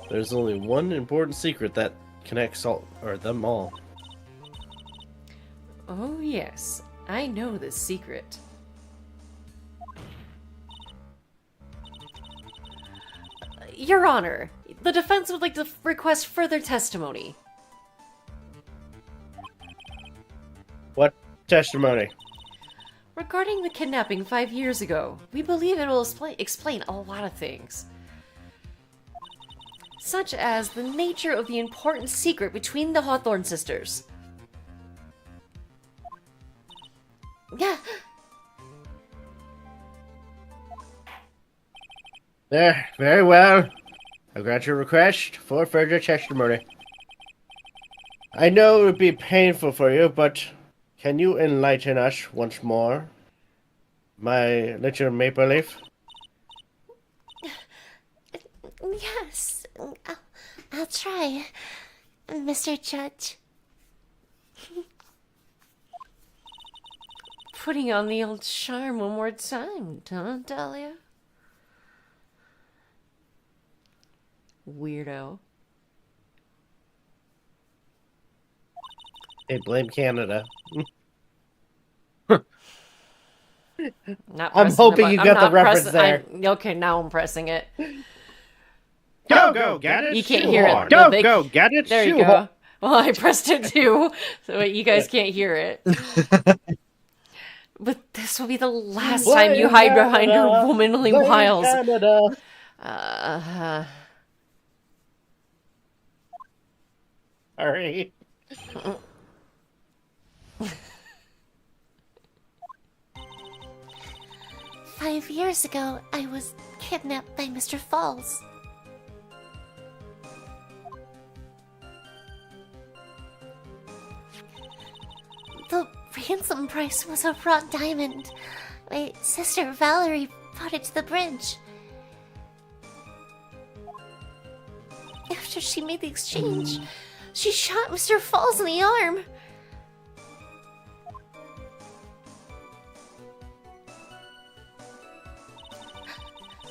There's only one important secret that connects them all. Oh yes, I know this secret. Your Honor, the defense would like to request further testimony. What testimony? Regarding the kidnapping 5 years ago, we believe it will explain a lot of things. Such as the nature of the important secret between the Hawthorne sisters. Yeah. There, very well. I grant your request for further testimony. I know it would be painful for you, but can you enlighten us once more? My little maple leaf? Yes, I'll try, Mr. Judge. Putting on the old charm one more time, huh, Dahlia? Weirdo. Hey, blame Canada. Not I'm pressing hoping the you button. got the reference there. Okay, now I'm pressing it. Go, get it. You can't hear it. Go, get it. There you go. Well, I pressed it too, so you guys can't hear it. But this will be the last time you hide behind your womanly wiles. Sorry. 5 years ago, I was kidnapped by Mr. Falls. The ransom price was a raw diamond. My sister Valerie brought it to the bridge. After she made the exchange, she shot Mr. Falls in the arm.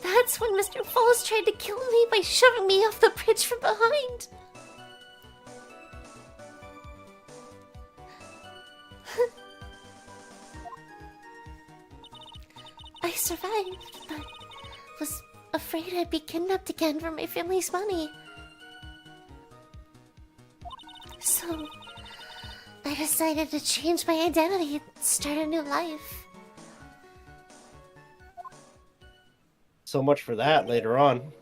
That's when Mr. Falls tried to kill me by shoving me off the bridge from behind. I survived, but was afraid I'd be kidnapped again for my family's money. So, I decided to change my identity and start a new life. So much for that later on.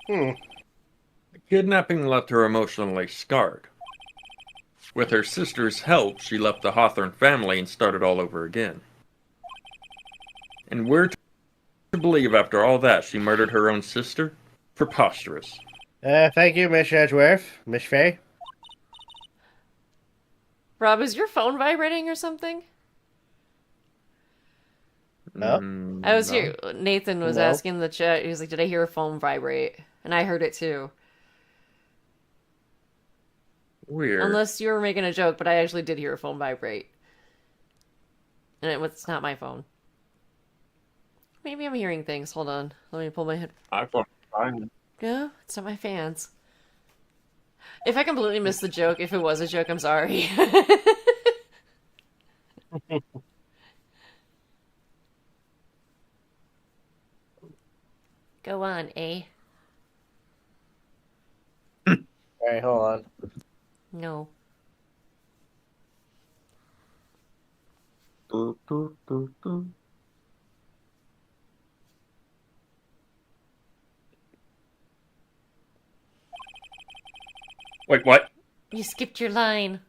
The kidnapping left her emotionally scarred. With her sister's help, she left the Hawthorne family and started all over again. And we're to believe after all that she murdered her own sister? Preposterous. Thank you, Miss Edgeworth. Miss Phayn? Rob, is your phone vibrating or something? Oh? I was No. here. Nathan was No. asking the chat. He was like, "Did I hear a phone vibrate?" And I heard it too. Weird. Unless you were making a joke, but I actually did hear a phone vibrate, and it's not my phone. Maybe I'm hearing things. Hold on. Let me pull my head. iPhone fine. No, it's not my fans. If I completely missed the joke, if it was a joke, I'm sorry. Go on, eh? Alright, hold on. No. Doo, doo, doo, doo. Wait, what? You skipped your line.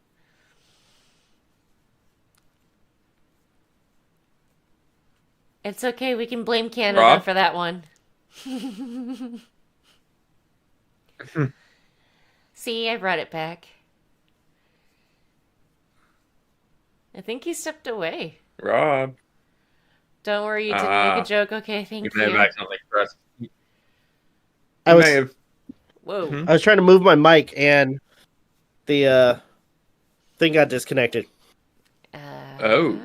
It's okay, we can blame Canada Rob? for that one. See, I brought it back. I think he stepped away. Rob. Don't worry, you didn't make a joke. Okay, thank You may have you. accidentally pressed. I You was may have. Whoa. Mhm. I was trying to move my mic and the thing got disconnected. Oh.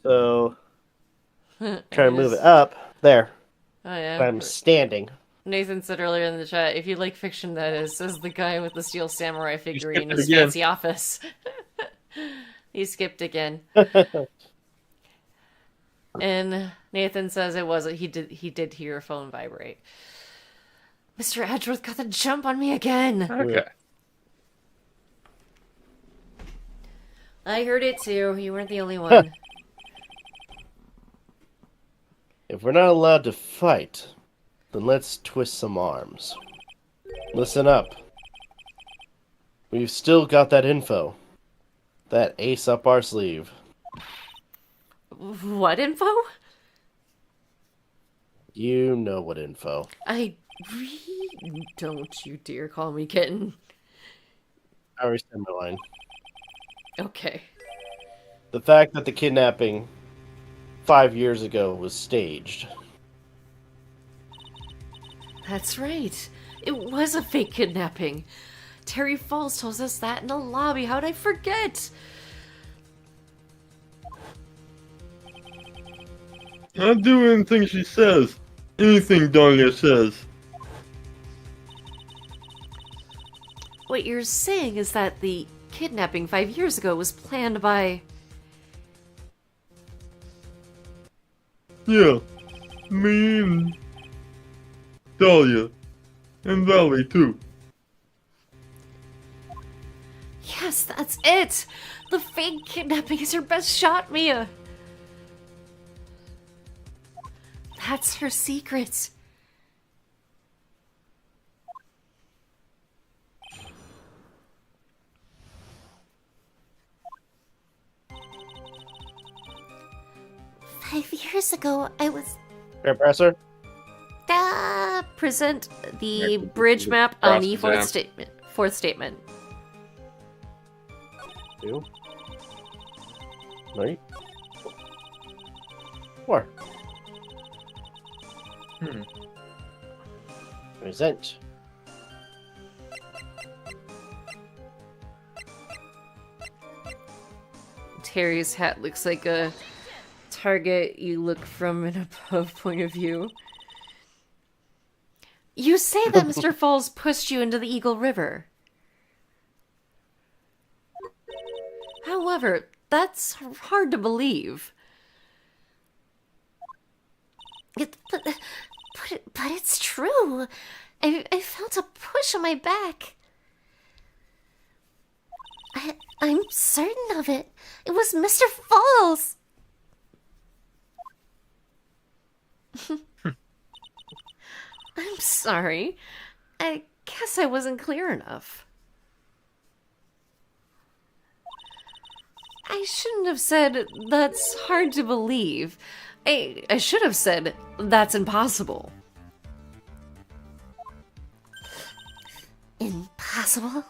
So I trying to move it just- up. There. Oh yeah. I'm standing. Nathan said earlier in the chat, if you like fiction, that is, says the guy with the steel samurai figurine in skipped it his again. fancy office. He skipped again. And Nathan says it wasn't. He did hear a phone vibrate. Mr. Edgeworth got the jump on me again. Okay. I heard it too. You weren't the only one. If we're not allowed to fight, then let's twist some arms. Listen up. We've still got that info. That ace up our sleeve. What info? You know what info. I really don't. You dare call me kitten. I rescind my line. Okay. The fact that the kidnapping 5 years ago was staged. That's right. It was a fake kidnapping. Terry Falls told us that in the lobby. How'd I forget? I'll do anything she says. Anything Dahlia says. What you're saying is that the kidnapping 5 years ago was planned by... Yeah. Me and Dahlia. And Valley, too. Yes, that's it! The fake kidnapping is her best shot, Mia! That's her secret. "5 years ago, I was Hairdresser? Present the bridge map on the Cross fourth statement. Fourth statement. Two. Three. Four. Present. Terry's hat looks like a target you look from an above point of view. You say that Mr. Falls pushed you into the Eagle River. However, that's hard to believe. But it's true. I felt a push on my back. I'm certain of it. It was Mr. Falls. I'm sorry. I guess I wasn't clear enough. I shouldn't have said that's hard to believe. I should have said that's impossible. Impossible?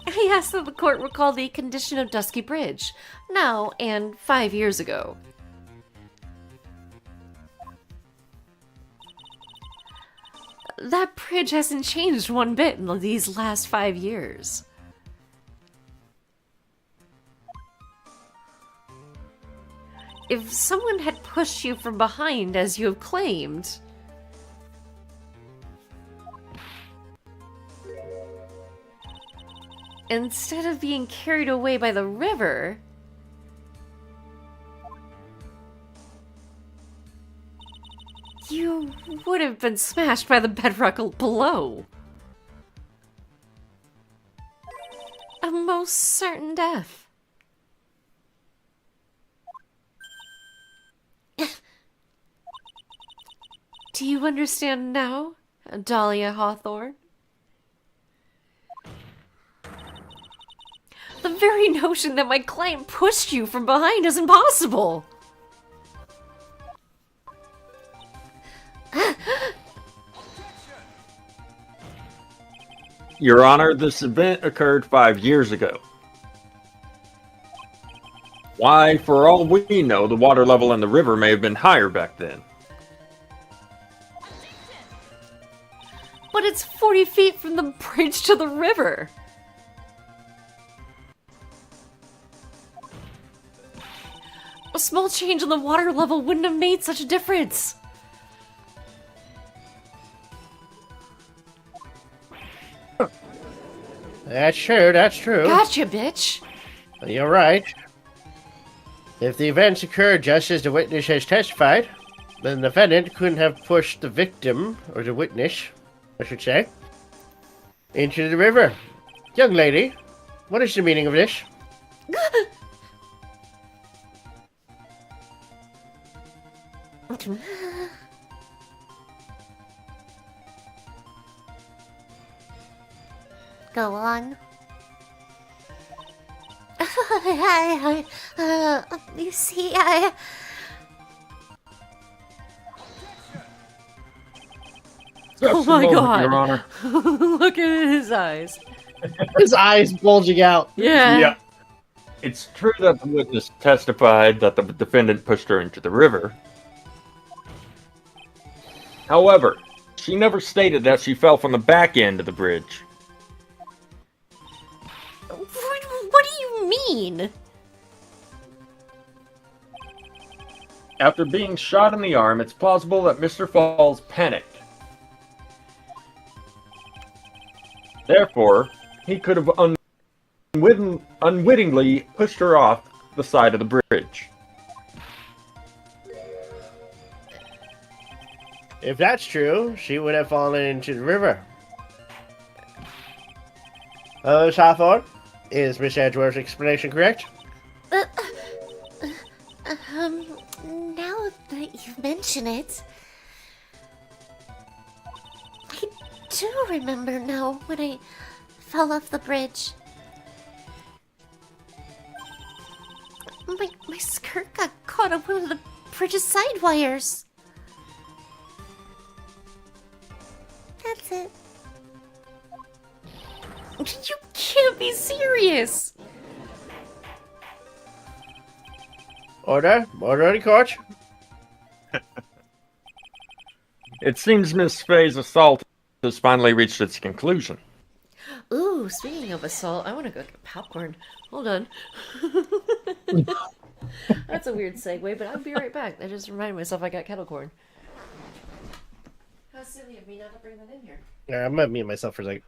I I ask that the court recall the condition of Dusky Bridge, now and 5 years ago. That bridge hasn't changed one bit in these last 5 years. If someone had pushed you from behind, as you have claimed, instead of being carried away by the river, you would have been smashed by the bedrock below. A most certain death. Do you understand now, Dahlia Hawthorne? The very notion that my client pushed you from behind is impossible! Your Honor, this event occurred 5 years ago. Why, for all we know, the water level in the river may have been higher back then. But it's 40 feet from the bridge to the river! A small change in the water level wouldn't have made such a difference! That's true, that's true. Gotcha, bitch! You're right. If the events occurred just as the witness has testified, then the defendant couldn't have pushed the victim, or the witness, I should say, into the river. Young lady, what is the meaning of this? Go on. You see, Oh my god! Your Honor. Look at his eyes. His eyes bulging out. Yeah. It's true that the witness testified that the defendant pushed her into the river. However, she never stated that she fell from the back end of the bridge. What do you mean? After being shot in the arm, it's plausible that Mr. Falls panicked. Therefore, he could have unwittingly pushed her off the side of the bridge. If that's true, she would have fallen into the river. Miss Hawthorne, is Miss Edgeworth's explanation correct? now that you mention it, I do remember now when I fell off the bridge. My skirt got caught on one of the bridge's side wires. That's it. You can't be serious! Order in the court. It seems Miss Faye's assault has finally reached its conclusion. Ooh, speaking of assault, I want to go get popcorn. Hold on. That's a weird segue, but I'll be right back. I just reminded myself I got kettle corn. How silly of me not to bring that in here. Yeah, I'm gonna mute myself for a second.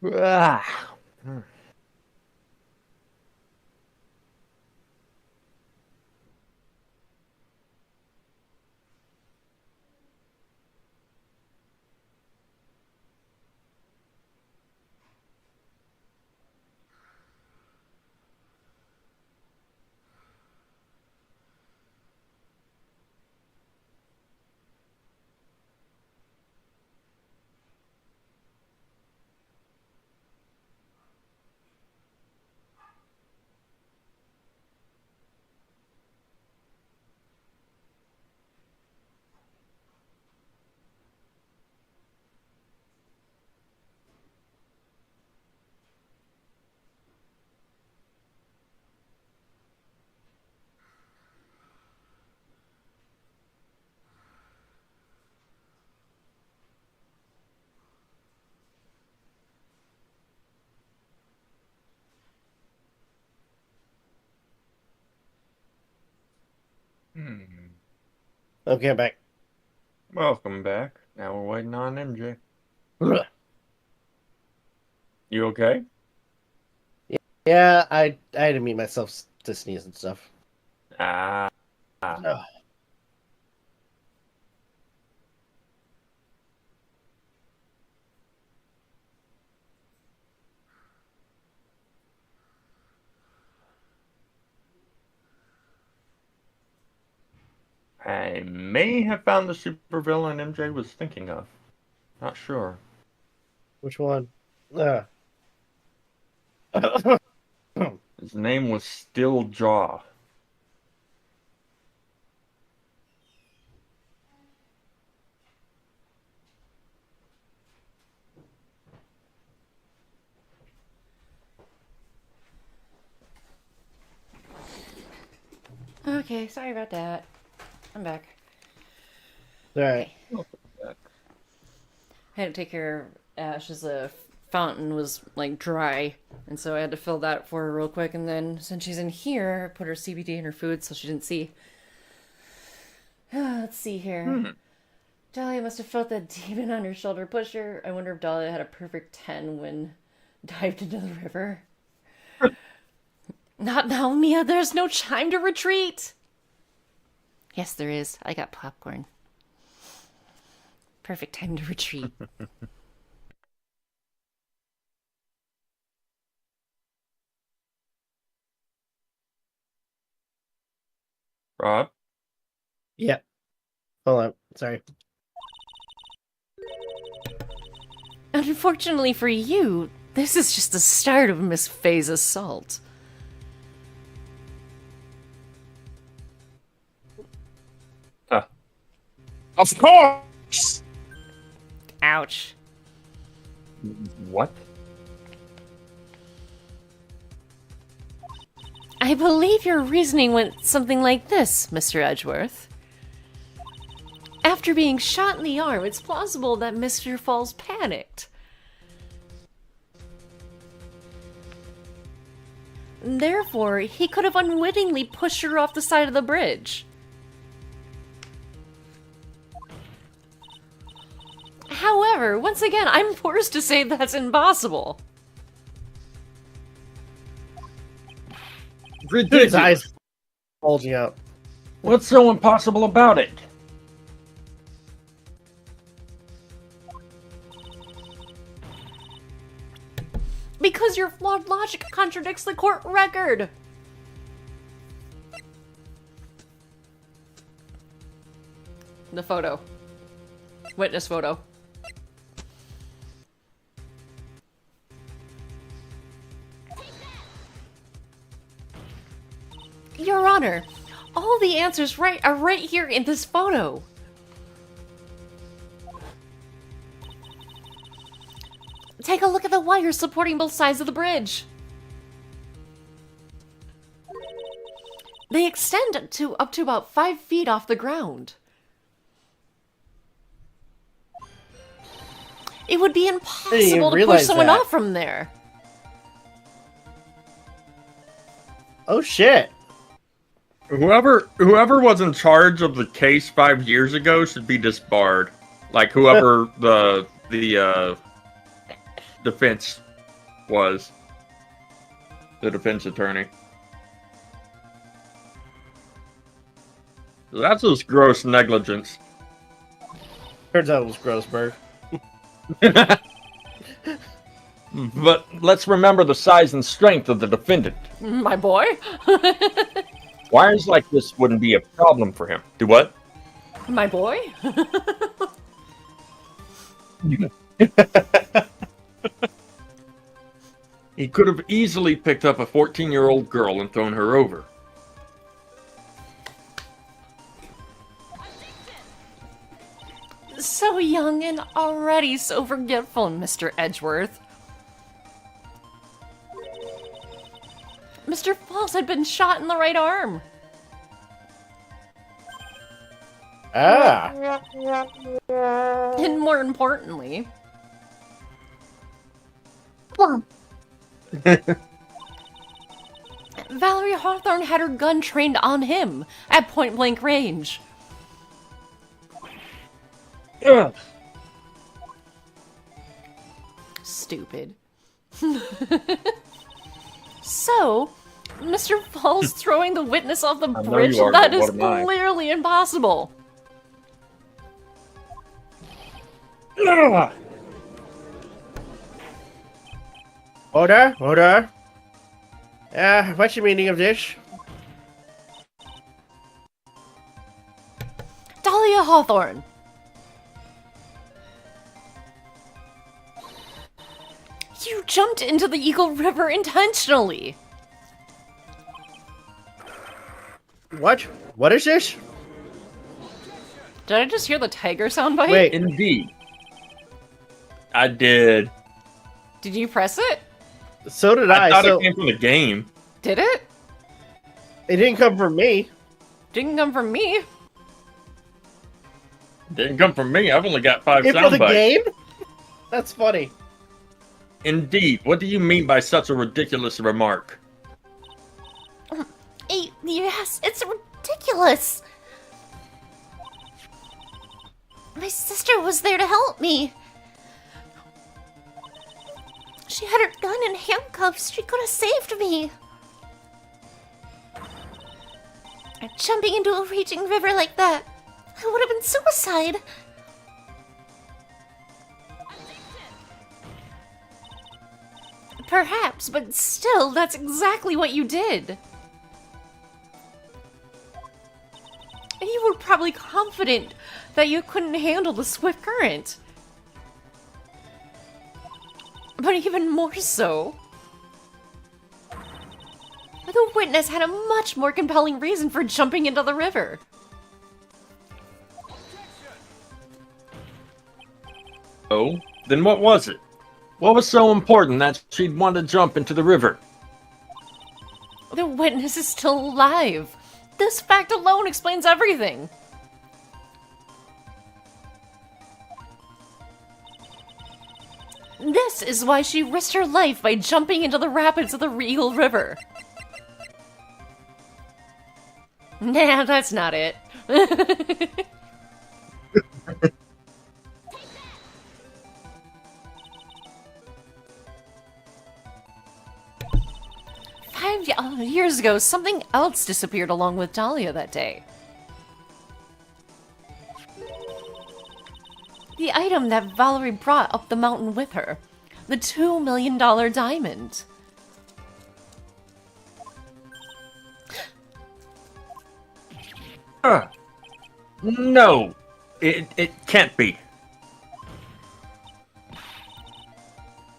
Ah. Hmm. Okay, I'm back. Welcome back. Now we're waiting on MJ. You okay? Yeah, I had to meet myself to sneeze and stuff. Ah. Ugh. I may have found the supervillain MJ was thinking of. Not sure. Which one? Ugh. His name was Still Jaw. Okay, sorry about that. I'm back. All right. I had to take care of Ash's fountain was like dry, and so I had to fill that for her real quick. And then since she's in here, I put her CBD in her food so she didn't see. Let's see here. Dahlia must have felt that demon on her shoulder push her. I wonder if Dahlia had a perfect 10 when dived into the river. Not now, Mia. There's no time to retreat. Yes, there is. I got popcorn. Perfect time to retreat. Rob? Yeah. Hold on. Sorry. Unfortunately for you, this is just the start of Miss Faye's assault. Of course! Ouch. What? I believe your reasoning went something like this, Mr. Edgeworth. After being shot in the arm, it's plausible that Mr. Falls panicked. Therefore, he could have unwittingly pushed her off the side of the bridge. However, once again, I'm forced to say that's impossible. His eyes bulging out. What's so impossible about it? Because your flawed logic contradicts the court record. The photo. Witness photo. Your Honor, all the answers are right here in this photo. Take a look at the wires supporting both sides of the bridge. They extend up to about 5 feet off the ground. It would be impossible to push someone off from there. Oh shit. Whoever was in charge of the case 5 years ago should be disbarred. Like whoever the defense was the defense attorney. That's just gross negligence. Turns out it was Grossberg. But let's remember the size and strength of the defendant. My boy? Wires like this wouldn't be a problem for him. Do what? My boy? He could have easily picked up a 14-year-old girl and thrown her over. So young and already so forgetful, Mr. Edgeworth. Mr. Falls had been shot in the right arm. Ah. And more importantly, Blum. Valerie Hawthorne had her gun trained on him at point-blank range. Ugh. Stupid. So, Mr. Falls throwing the witness off the know bridge, you are, that but is what am I? clearly impossible. Ugh. Order, order. What's the meaning of this? Dahlia Hawthorne. You jumped into the Eagle River intentionally. What? What is this? Did I just hear the tiger soundbite? Wait. Indeed. I did. Did you press it? So did I. I thought So it came from the game. Did it? it didn't come from me. Didn't come from me. Didn't come from me. I've only got 5 It for sound the bites. game? That's funny. Indeed. What do you mean by such a ridiculous remark? Yes, it's ridiculous. My sister was there to help me. She had her gun and handcuffs. She could have saved me. Jumping into a raging river like that, I would have been suicide. Perhaps, but still, that's exactly what you did. And you were probably confident that you couldn't handle the swift current. But even more so, the witness had a much more compelling reason for jumping into the river. Oh? Then what was it? What was so important that she'd want to jump into the river? The witness is still alive. This fact alone explains everything. This is why she risked her life by jumping into the rapids of the Eagle River. Nah, that's not it. Years ago, something else disappeared along with Dahlia that day. The item that Valerie brought up the mountain with her. The $2 million diamond. No. It can't be.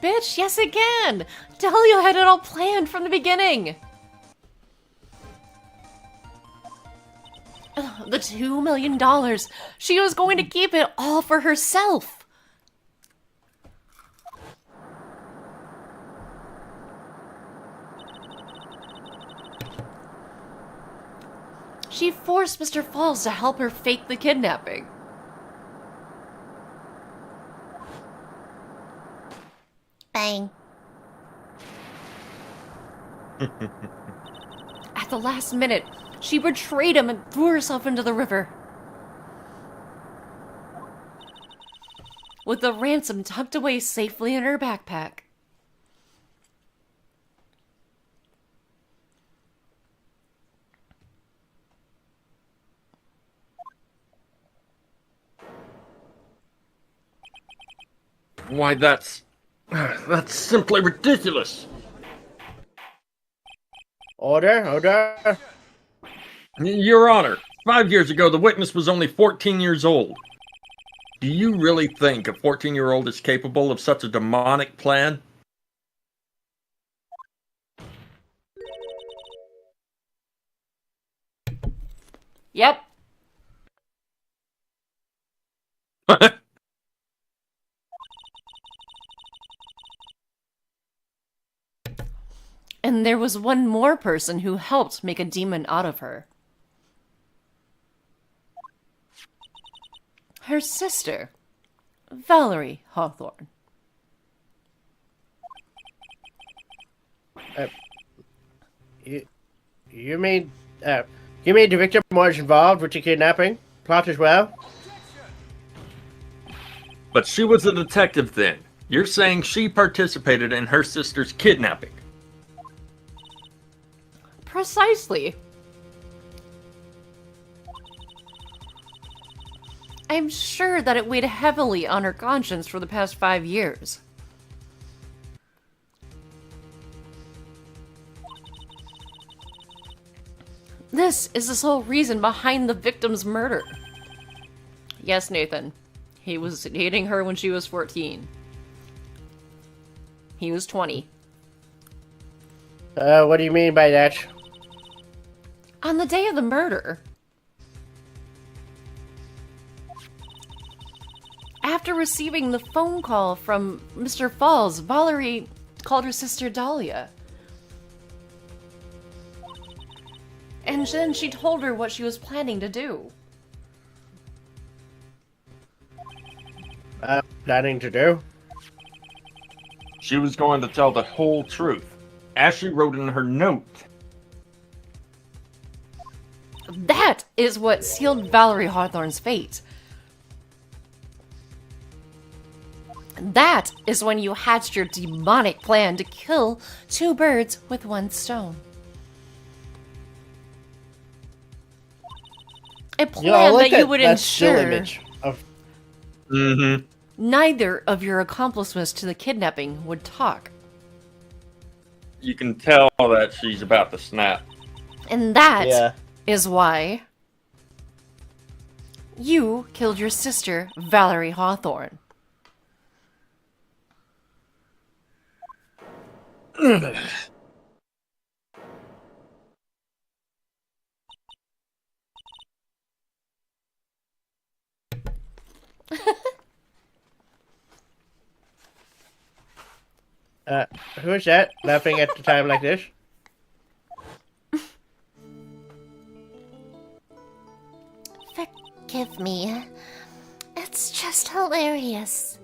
Bitch, yes it can! Dahlia had it all planned from the beginning! Ugh, the $2 million. She was going to keep it all for herself. She forced Mr. Falls to help her fake the kidnapping. Bang. At the last minute, she betrayed him and threw herself into the river. With the ransom tucked away safely in her backpack. Why, that's simply ridiculous. Order. Your Honor, 5 years ago, the witness was only 14 years old. Do you really think a 14-year-old is capable of such a demonic plan? Yep. And there was one more person who helped make a demon out of her. Her sister, Valerie Hawthorne. You made the victim was involved with the kidnapping plot as well? But she was a detective then. You're saying she participated in her sister's kidnapping? Precisely. I'm sure that it weighed heavily on her conscience for the past 5 years. This is the sole reason behind the victim's murder. Yes, Nathan. He was dating her when she was 14. He was 20. What do you mean by that? On the day of the murder, after receiving the phone call from Mr. Falls, Valerie called her sister Dahlia. And then she told her what she was planning to do. Planning to do? She was going to tell the whole truth, as she wrote in her note. That is what sealed Valerie Hawthorne's fate. That is when you hatched your demonic plan to kill 2 birds with 1 stone. A plan I like that you would that still ensure image of neither of your accomplices to the kidnapping would talk. You can tell that she's about to snap. And that is why you killed your sister, Valerie Hawthorne. Who is that laughing at the time like this? Forgive me. It's just hilarious.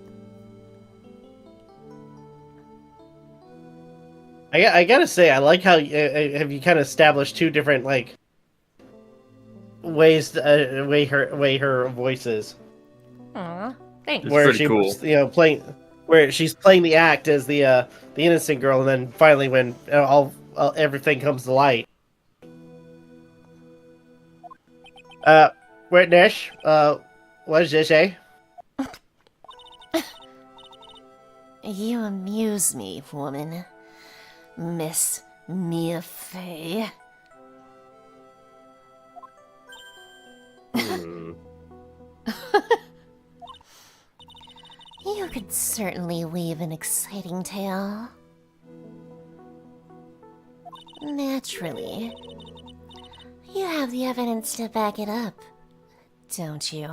I gotta say, I like how have you kind of established 2 different like ways, way her voice is. Aw, thanks. It's Where pretty she, cool. playing, where she's playing the act as the innocent girl, and then finally when everything comes to light. Witness, what does this say? You amuse me, woman. Miss Mia Phayn. You could certainly weave an exciting tale. Naturally. You have the evidence to back it up, don't you?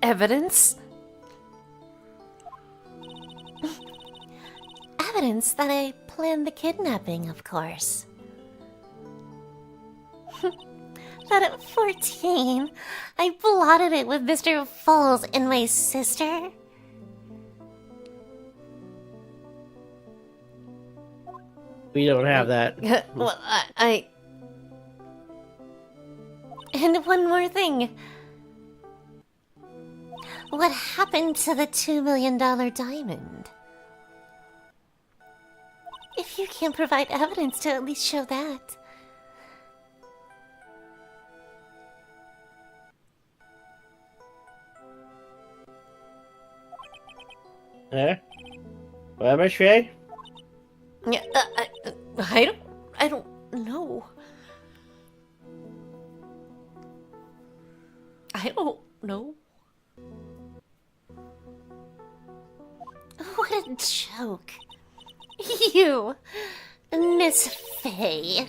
Evidence? Evidence that I planned the kidnapping, of course. That at 14, I plotted it with Mr. Falls and my sister. We don't have that. Well, I... And one more thing. What happened to the $2 million diamond? If you can't provide evidence to at least show that. Huh? What, Miss Phayn? Yeah, I don't know. I don't know. What a joke. You, Miss Phayn.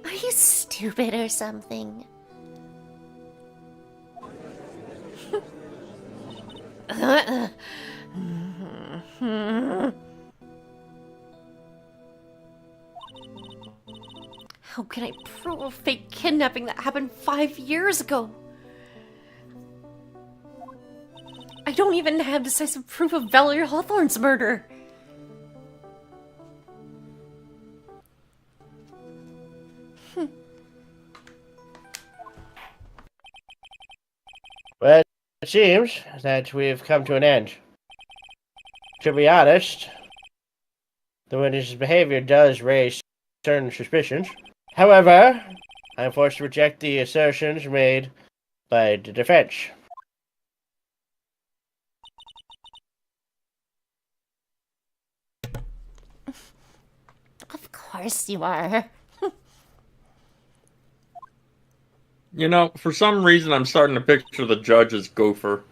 Are you stupid or something? How can I prove a fake kidnapping that happened 5 years ago? I don't even have decisive proof of Valerie Hawthorne's murder. Well, it seems that we've come to an end. To be honest, the witness's behavior does raise certain suspicions. However, I am forced to reject the assertions made by the defense. Of course you are. You know, for some reason, I'm starting to picture the judge as Gopher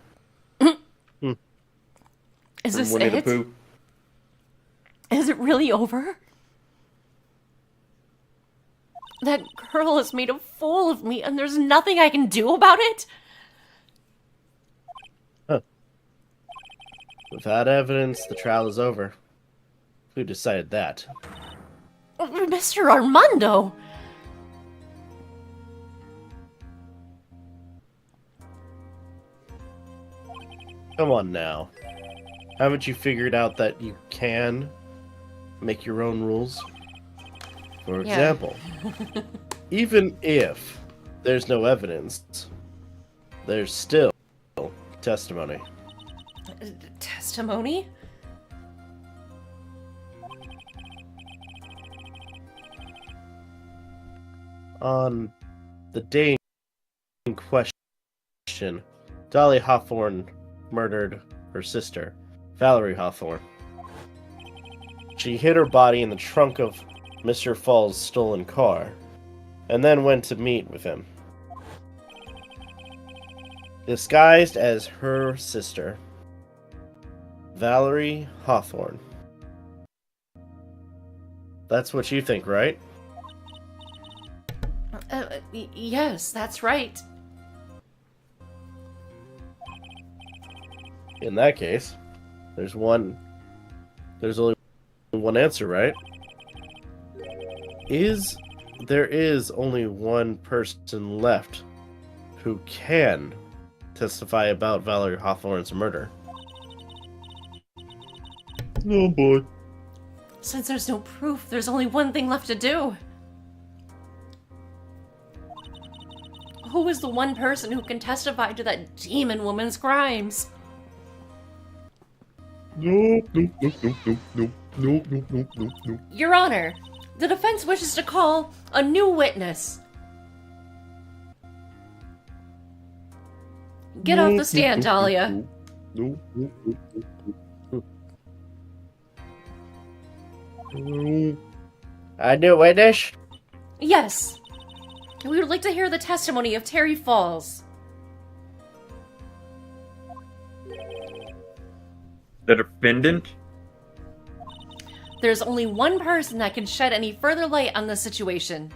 Is from this Winnie the it? Pooh. Is it really over? That girl has made a fool of me, and there's nothing I can do about it? Without evidence, the trial is over. Who decided that? Mr. Armando! Come on now. Haven't you figured out that you can make your own rules? For Yeah. example, even if there's no evidence, there's still testimony. Testimony? On the day in question, Dolly Hawthorne murdered her sister, Valerie Hawthorne. She hid her body in the trunk of Mr. Fall's stolen car, and then went to meet with him. Disguised as her sister, Valerie Hawthorne. That's what you think, right? Yes, that's right. In that case, there's only one answer, right? There is only one person left who can testify about Valerie Hawthorne's murder. Oh boy. Since there's no proof, there's only one thing left to do. Who is the one person who can testify to that demon woman's crimes? Nope, nope, nope, nope, nope, nope, nope, nope, nope, nope, nope. Your Honor, the defense wishes to call a new witness. Get off the stand, Talia. Nope, nope, nope, nope, nope, nope. A new witness? Yes. We would like to hear the testimony of Terry Falls. The defendant? There's only one person that can shed any further light on the situation.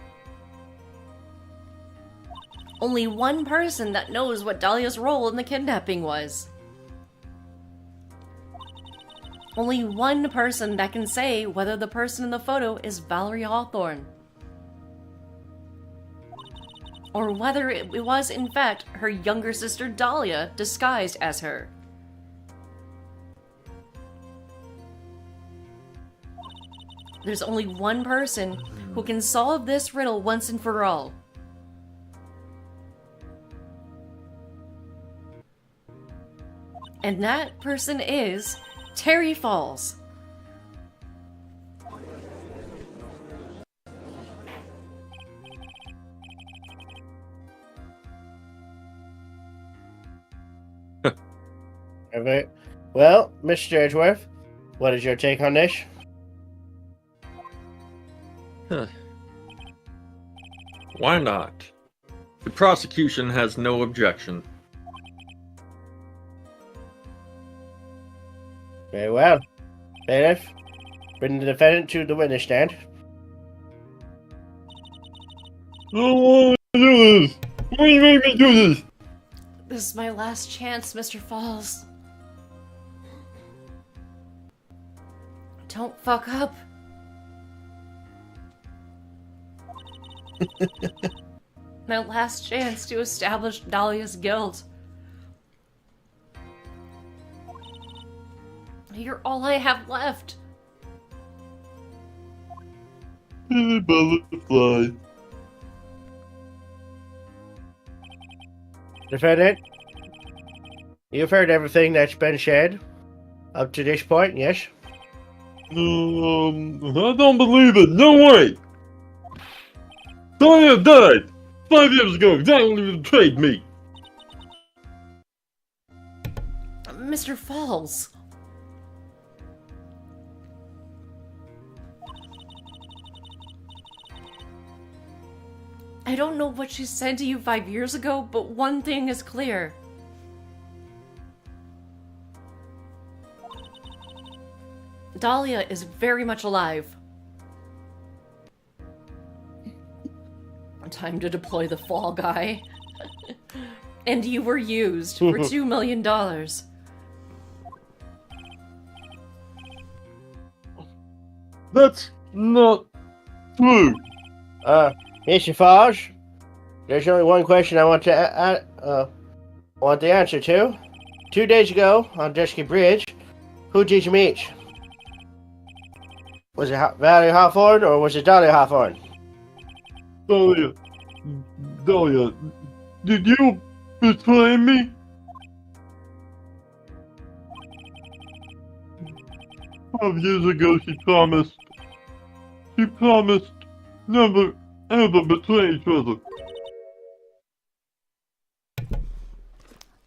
Only one person that knows what Dahlia's role in the kidnapping was. Only one person that can say whether the person in the photo is Valerie Hawthorne. Or whether it was, in fact, her younger sister Dahlia disguised as her. There's only one person who can solve this riddle once and for all. And that person is Terry Falls. Well, Mr. Edgeworth, what is your take on this? Why not? The prosecution has no objection. Very well. Bailiff, bring the defendant to the witness stand. I don't want to do this. Why you make me do this? This is my last chance, Mr. Falls. Don't fuck up. My last chance to establish Dahlia's guilt. You're all I have left. Hey, butterfly. Defendant, you've heard everything that's been said up to this point, yes? I don't believe it. No way. Dahlia died 5 years ago. Dahlia betrayed me. Mr. Falls. I don't know what she said to you 5 years ago, but one thing is clear. Dahlia is very much alive. Time to deploy the fall guy. And you were used for $2 million. That's not true. Mr. Fosh, there's only one question I want to want the answer to. 2 days ago on Dusky Bridge, who did you meet? Was it Valerie Hawthorne or was it Dahlia Hawthorne? Dahlia, did you betray me? 5 years ago she promised never ever betray each other.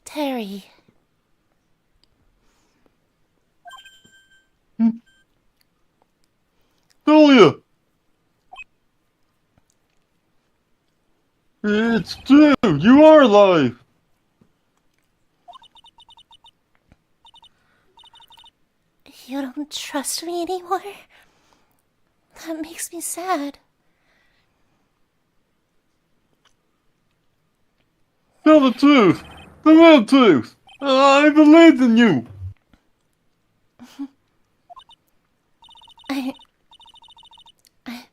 Terry. Dahlia! It's true! You are alive! You don't trust me anymore? That makes me sad. Tell the truth! The real truth! I believed in you!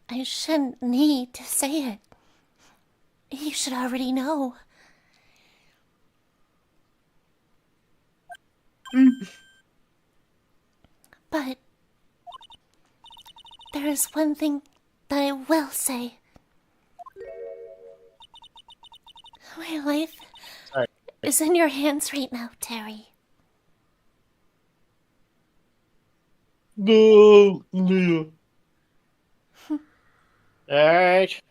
I shouldn't need to say it. You should already know. But there is one thing that I will say. My life is in your hands right now, Terry. Dahlia. Alright.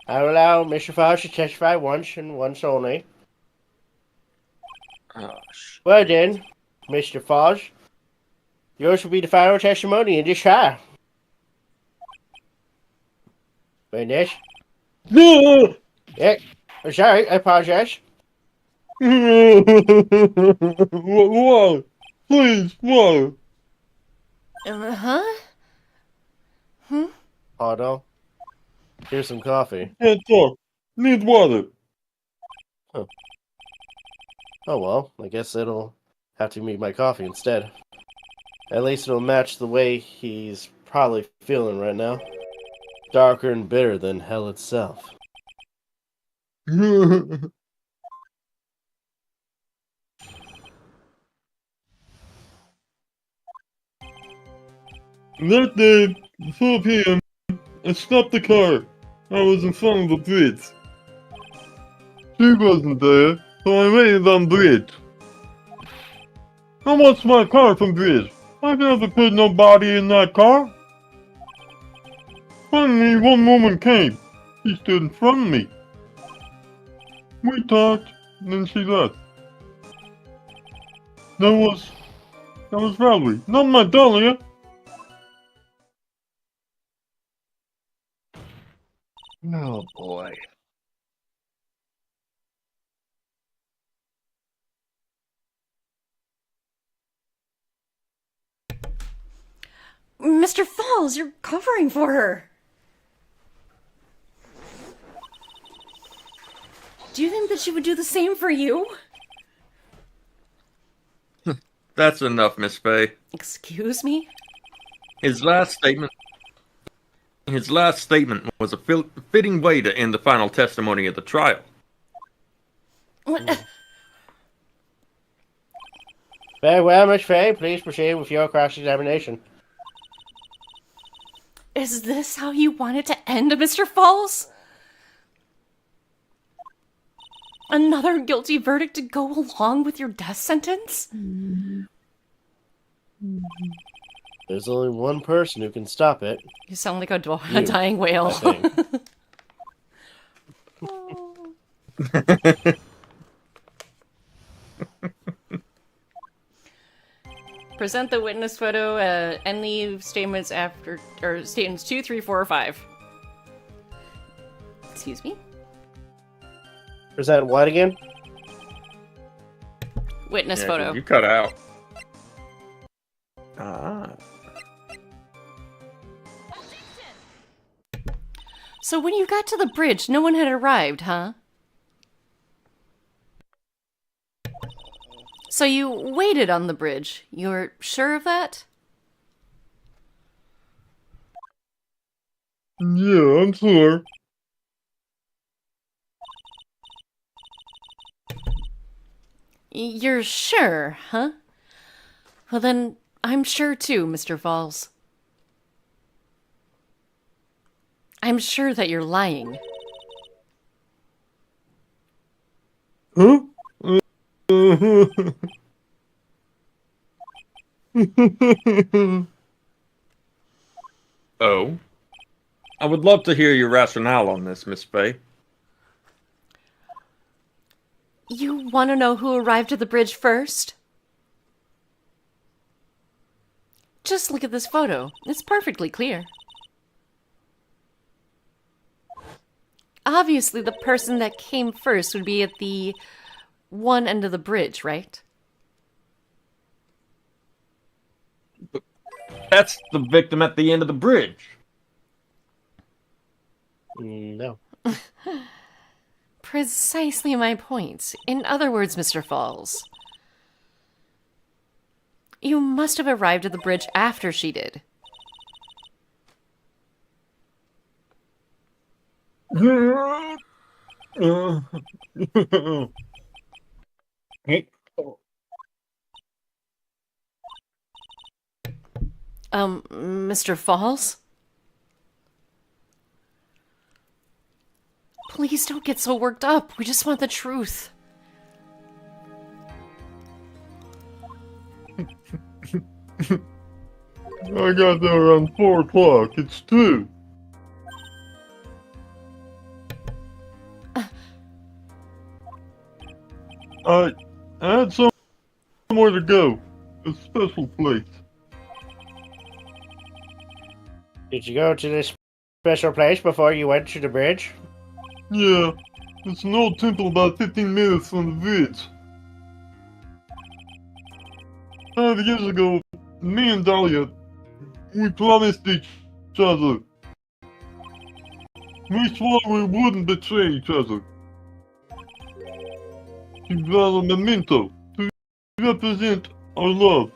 I will allow Mr. Fosh to testify once and once only. Well then, Mr. Fosh, yours will be the final testimony in this trial. Witness? No! Yeah, sorry, I apologize. Water! Please, water! Huh? Oh no. Here's some coffee. Can't talk. Need water. Oh well, I guess it'll have to be my coffee instead. At least it'll match the way he's probably feeling right now. Darker and bitter than hell itself. That day, 4 p.m., I stopped the car. I was in front of the bridge. She wasn't there, so I waited on bridge. I watched my car from bridge. I never put nobody in that car. Finally, one woman came. She stood in front of me. We talked, and then she left. That That was Valerie, not my Dahlia. Oh boy. Mr. Falls, you're covering for her. Do you think that she would do the same for you? That's enough, Miss Phayn. Excuse me? His last statement was a fitting way to end the final testimony of the trial. What? Very well, Miss Phayn. Please proceed with your cross-examination. Is this how you want it to end, Mr. Falls? Another guilty verdict to go along with your death sentence? There's only one person who can stop it. You sound like a You, dying whale. I think. Present the witness photo and leave statements after, or statements 2, 3, 4, or 5. Excuse me? Present what again? Witness Yeah, photo. you cut out. Ah. So when you got to the bridge, no one had arrived, huh? So you waited on the bridge. You're sure of that? Yeah, I'm sure. You're sure, huh? Well then, I'm sure too, Mr. Falls. I'm sure that you're lying. Huh? Oh? I would love to hear your rationale on this, Miss Phayn. You want to know who arrived at the bridge first? Just look at this photo. It's perfectly clear. Obviously, the person that came first would be at the one end of the bridge, right? That's the victim at the end of the bridge. No. Precisely my point. In other words, Mr. Falls, you must have arrived at the bridge after she did. Mr. Falls? Please don't get so worked up. We just want the truth. I got there around 4 o'clock. It's true. I had somewhere to go. A special place. Did you go to this special place before you went to the bridge? Yeah, it's an old temple about 15 minutes from the bridge. 5 years ago, me and Dahlia, we promised each other. We swore we wouldn't betray each other. She brought a memento to represent our love.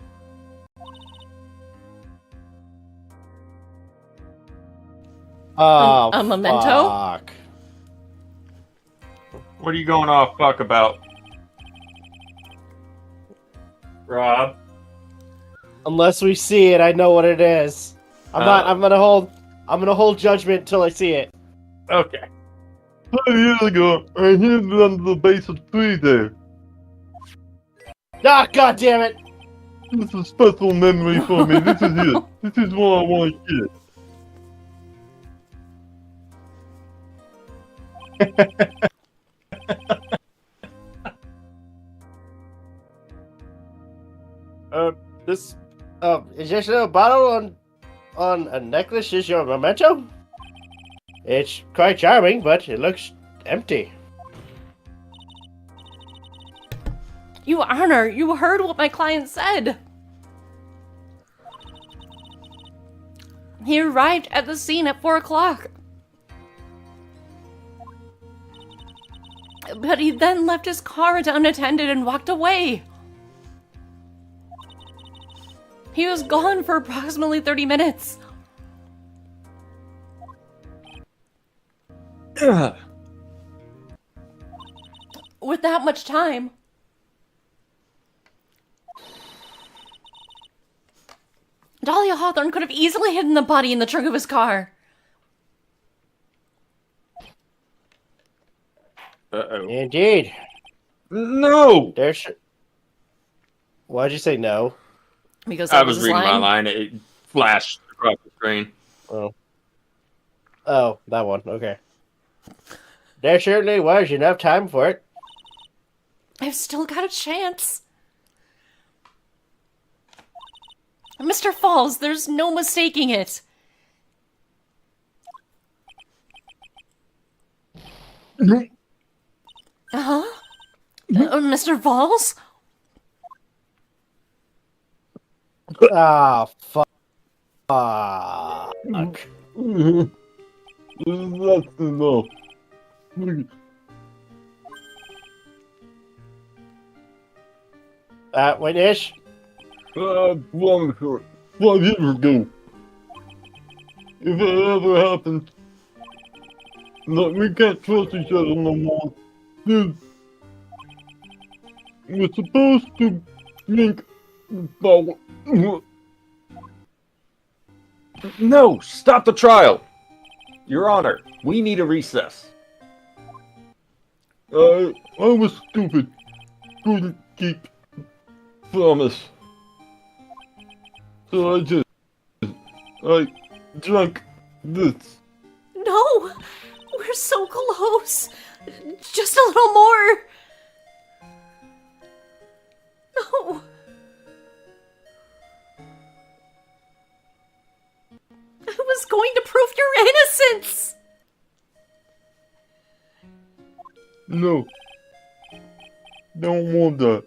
Oh, A memento? fuck. What are you going off fuck about? Rob? Unless we see it, I know what it is. I'm gonna hold judgment till I see it. Okay. 5 years ago, I hid under the base of the tree there. Ah, god damn it! This is a special memory for me. This is it. This is what I want to get. This, is just a bottle on a necklace is your memento? It's quite charming, but it looks empty. You Honor, you heard what my client said. He arrived at the scene at 4 o'clock. But he then left his car unattended and walked away. He was gone for approximately 30 minutes. With that much time, Dahlia Hawthorne could have easily hidden the body in the trunk of his car. Uh-oh. Indeed. No! Why'd you say no? Because I that was his reading my line. line. It flashed across the screen. Oh, that one. Okay. There certainly was enough time for it. I've still got a chance. Mr. Falls, there's no mistaking it. Uh-huh. Mr. Falls? Ah, fuck. That's enough. Witness? Long short. 5 years ago. If it ever happens, that we can't trust each other no more. Dude, we're supposed to think about... No! Stop the trial! Your Honor, we need a recess. I was stupid. Couldn't keep promise. So I drank this. No! We're so close! Just a little more! No! I was going to prove your innocence! No. Don't want that.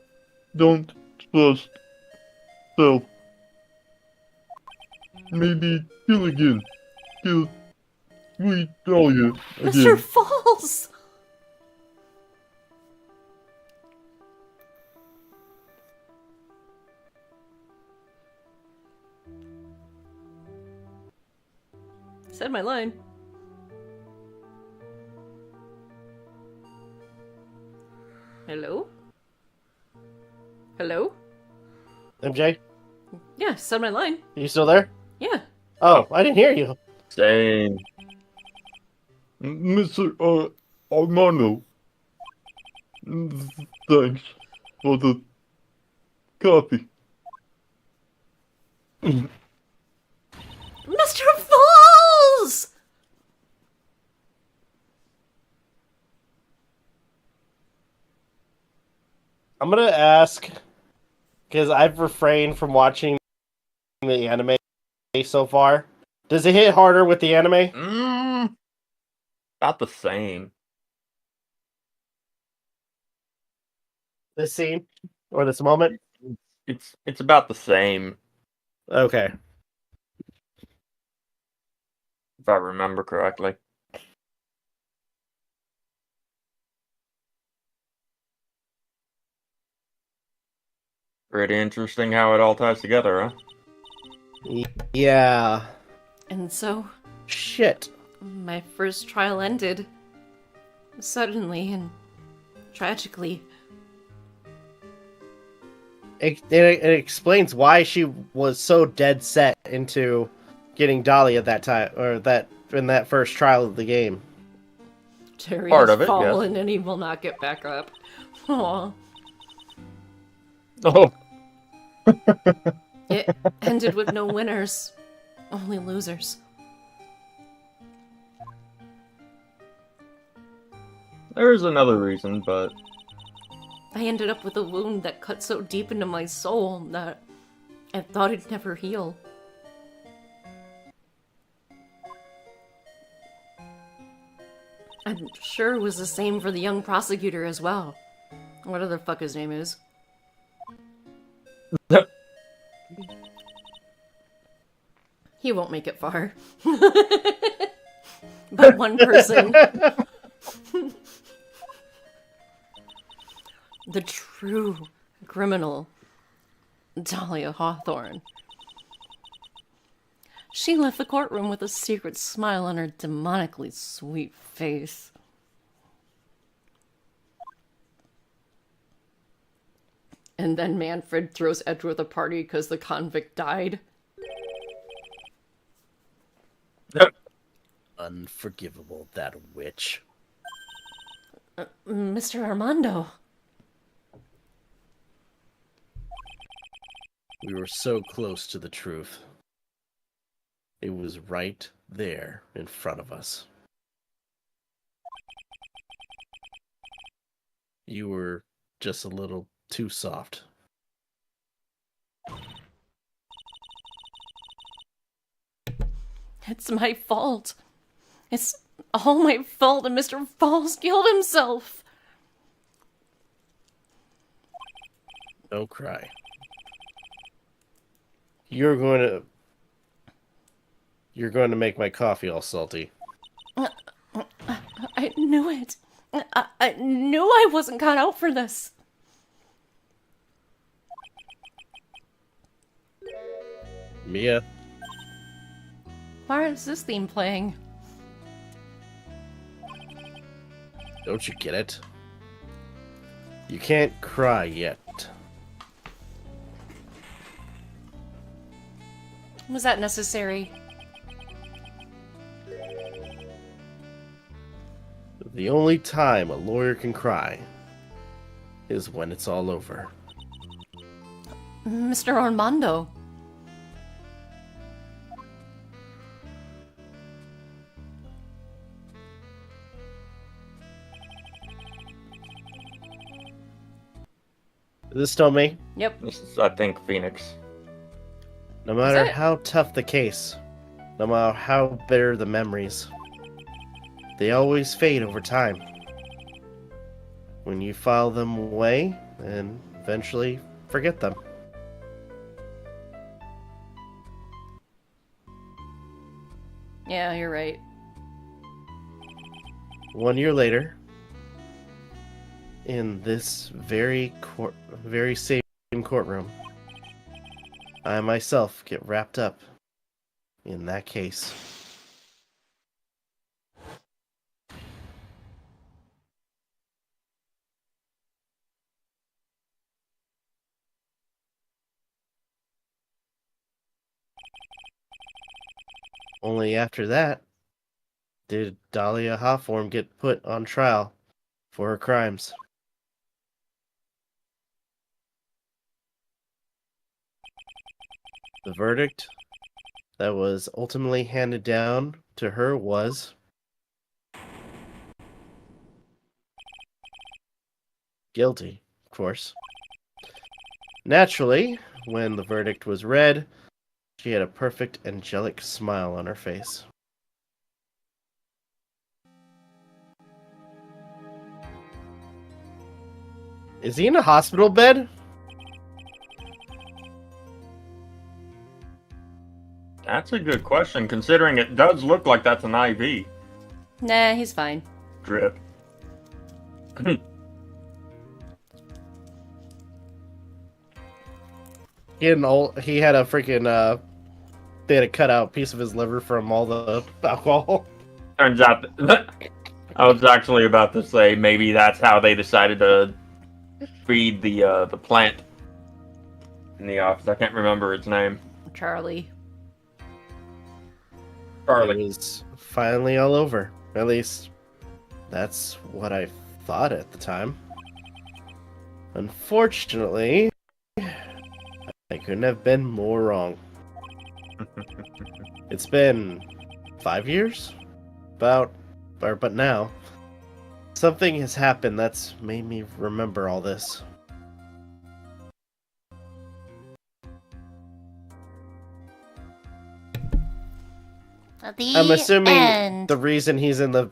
Don't trust self. Maybe kill again. Kill sweet Dahlia Mr. again. Falls! Said my line. Hello? Hello? MJ? Yeah, said my line. You still there? Yeah. Oh, I didn't hear you. Same. Mr. Armando. Thanks for the coffee. Mr. Falls! I'm gonna ask, because I've refrained from watching the anime so far. Does it hit harder with the anime? About the same. This scene? Or this moment? It's about the same, Okay. if I remember correctly. Pretty interesting how it all ties together, huh? Yeah. And so, Shit. my first trial ended. Suddenly and tragically. It explains why she was so dead set into getting Dolly at that time, or that in that first trial of the game. Terry Part has of it, yes. fallen and he will not get back up. Aw. Oh, It ended with no winners, only losers. there's another reason, but I ended up with a wound that cut so deep into my soul that I thought it'd never heal. I'm sure it was the same for the young prosecutor as well. Whatever the fuck his name is. He won't make it far. But one person. The true criminal, Dahlia Hawthorne. She left the courtroom with a secret smile on her demonically sweet face. And then Manfred throws Edgeworth a party because the convict died. Unforgivable, that witch. Mr. Armando. We were so close to the truth. It was right there in front of us. You were just a little too soft. It's my fault. It's all my fault that Mr. Falls killed himself. Don't cry. You're going to make my coffee all salty. I knew it. I knew I wasn't cut out for this. Mia, Why is this theme playing? don't you get it? You can't cry yet. Was that necessary? The only time a lawyer can cry is when it's all over. Mr. Armando. Is this still me? Yep. This is, I think, Phoenix. No matter it? how tough the case, no matter how bitter the memories, they always fade over time. When you file them away and eventually forget them. Yeah, you're right. 1 year later, in this very same courtroom, I myself get wrapped up in that case. Only after that did Dahlia Hawthorne get put on trial for her crimes. The verdict that was ultimately handed down to her was guilty, of course. Naturally, when the verdict was read, she had a perfect angelic smile on her face. Is he in a hospital bed? That's a good question, considering it does look like that's an IV Nah, he's fine. drip. He had a freaking they had to cut out a piece of his liver from all the alcohol. Turns out, I was actually about to say maybe that's how they decided to feed the plant in the office. I can't remember its name. Charlie. Charlie. It was finally all over. At least, that's what I thought at the time. Unfortunately, I couldn't have been more wrong. It's been 5 years? But now, something has happened that's made me remember all this. The I'm assuming end. the reason he's in the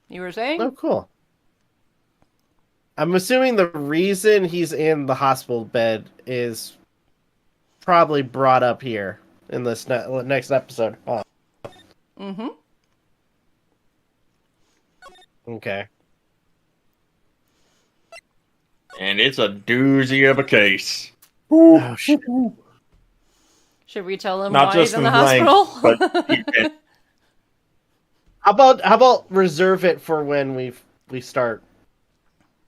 You were saying? Oh, cool. I'm assuming the reason he's in the hospital bed is probably brought up here in this next episode. Oh, Mm-hmm. okay. And it's a doozy of a case. Oh, shit. Should we tell him Not why just he's in the length, hospital? but he can. How about reserve it for when we start?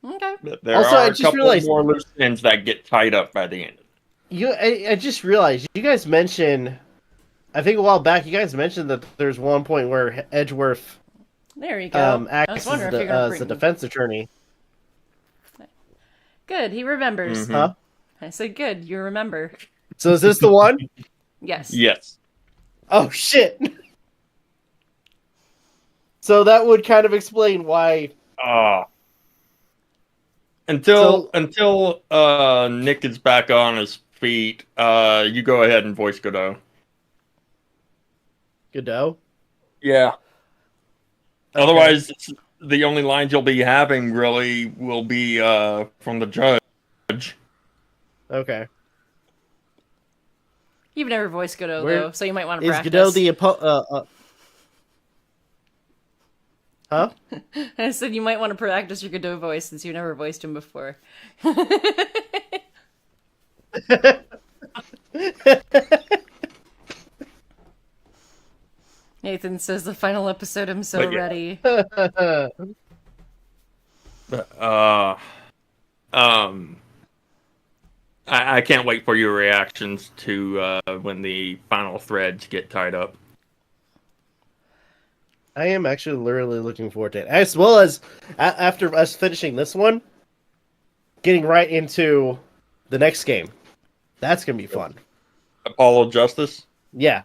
Okay. There Also, I are a just couple realized- more loose ends that get tied up by the end. I just realized you guys mentioned, I think a while back, you guys mentioned that there's one point where Edgeworth There you go. I acts was as wondering if you're gonna the bring... defense attorney. Good, he remembers. Mhm. Huh? I said good, you remember. So is this the one? Yes. Yes. Oh shit! So that would kind of explain why. Until Nick is back on his feet, you go ahead and voice Godot. Godot? Yeah. Okay. Otherwise, the only lines you'll be having really will be from the judge. Okay. You've never voiced Godot, Where- though, so you might want to Is practice. Godot the Huh? I said you might want to practice your Godot voice since you've never voiced him before. Nathan says the final episode, I'm so But yeah. ready. I can't wait for your reactions to when the final threads get tied up. I am actually literally looking forward to it. As well as after us finishing this one, getting right into the next game. That's gonna be fun. Apollo Justice? Yeah.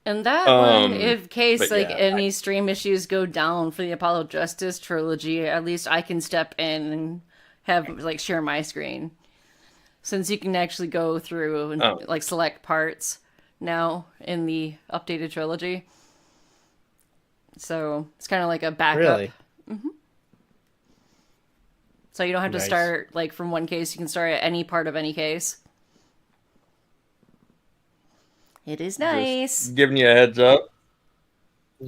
And that one, Um, if case but like yeah, any stream issues go down for the Apollo Justice trilogy, at least I can step in and have like share my screen, since you can actually go through and like select parts now in the updated trilogy. So it's kind of like a backup. Really? So you don't have to Nice. start like from one case. You can start at any part of any case. It is nice. Just giving you a heads up.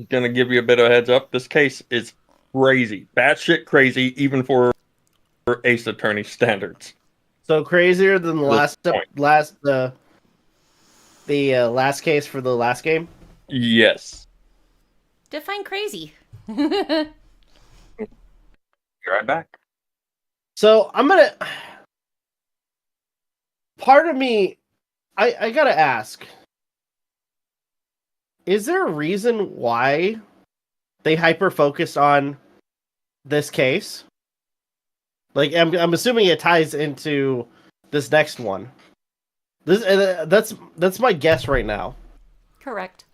Gonna give you a bit of a heads up. This case is crazy. Batshit crazy, even for Ace Attorney standards. So crazier than the This point. last case for the last game. Yes. Define crazy. Be right back. So I'm gonna. Part of me, I gotta ask. Is there a reason why they hyper focus on this case? Like, I'm assuming it ties into this next one. That's my guess right now. Correct.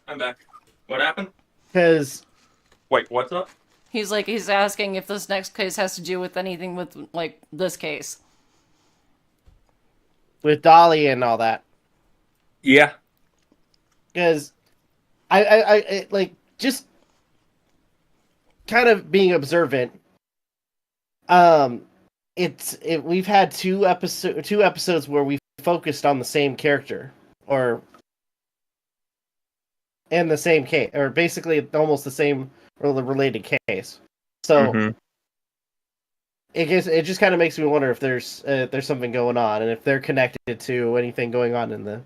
I'm back. What happened? Because Wait, what's up? He's asking if this next case has to do with anything with like this case. with Dolly and all that. Yeah. Because I like just kind of being observant. We've had two episodes where we focused on the same character or in the same case, or basically almost the same related case. So Mhm. it just kind of makes me wonder if there's something going on and if they're connected to anything going on in the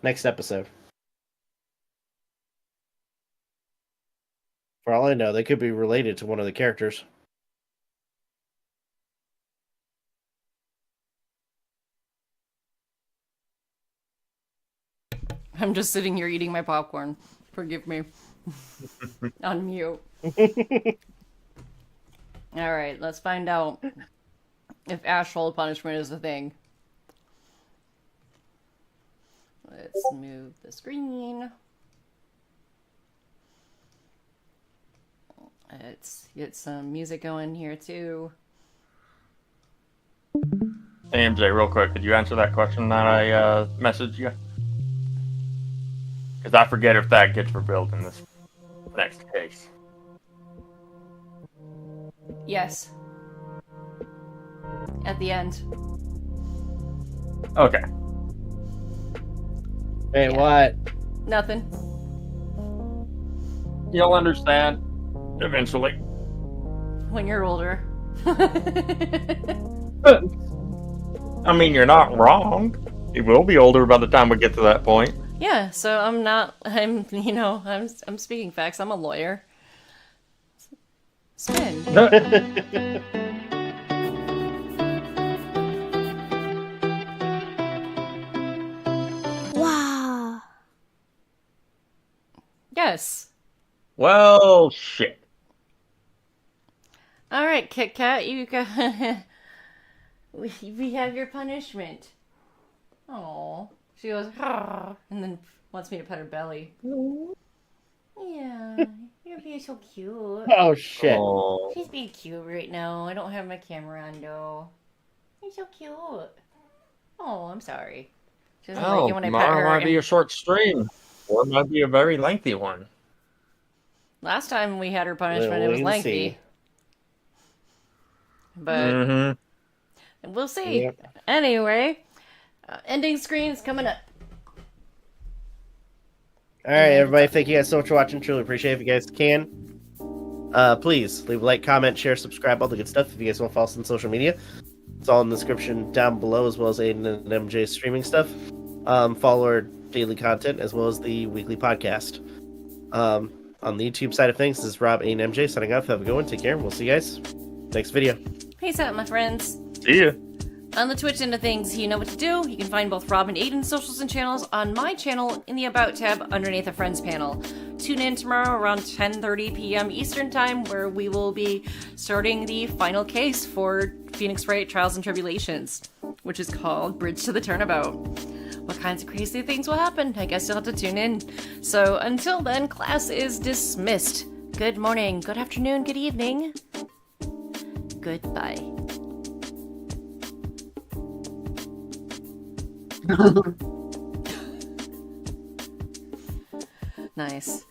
next episode. For all I know, they could be related to one of the characters. I'm just sitting here eating my popcorn. Forgive me. On mute. Alright, let's find out if asshole punishment is a thing. Let's move the screen. Let's get some music going here too. Hey, MJ, real quick, could you answer that question that I messaged you? Because I forget if that gets revealed in this next case. Yes. At the end. Okay. Hey, Yeah. what? Nothing. You'll understand eventually. When you're older. I mean, you're not wrong. You will be older by the time we get to that point. Yeah, so I'm speaking facts. I'm a lawyer. Spin. Wow. Yes. Well, shit. All right, Kit Kat, you got. we have your punishment. Oh, she goes, "Arr," and then wants me to pet her belly. Yeah, you're being so cute. Oh shit! Oh. She's being cute right now. I don't have my camera on though. You're so cute. Oh, I'm sorry. She doesn't like it when I pet Tomorrow her. might be a short stream, or it might be a very lengthy one. Last time we had her punishment, it was We'll lengthy. see. But we'll see. Yep. Anyway, ending screen is coming up. All right, everybody. Thank you guys so much for watching. Truly appreciate it. If you guys can, please leave a like, comment, share, subscribe, all the good stuff. If you guys want to follow us on social media, it's all in the description down below, as well as Aden and MJ's streaming stuff. Follow our daily content as well as the weekly podcast. On the YouTube side of things, this is Rob, Aden, MJ signing off. Have a good one. Take care. We'll see you guys next video. Peace out, my friends. See ya. On the Twitch end of things, you know what to do. You can find both Rob and Aiden's socials and channels on my channel in the About tab underneath the Friends panel. Tune in tomorrow around 10:30 p.m. Eastern Time, where we will be starting the final case for Phoenix Wright Trials and Tribulations, which is called Bridge to the Turnabout. What kinds of crazy things will happen? I guess you'll have to tune in. So until then, class is dismissed. Good morning, good afternoon, good evening. Goodbye. Nice.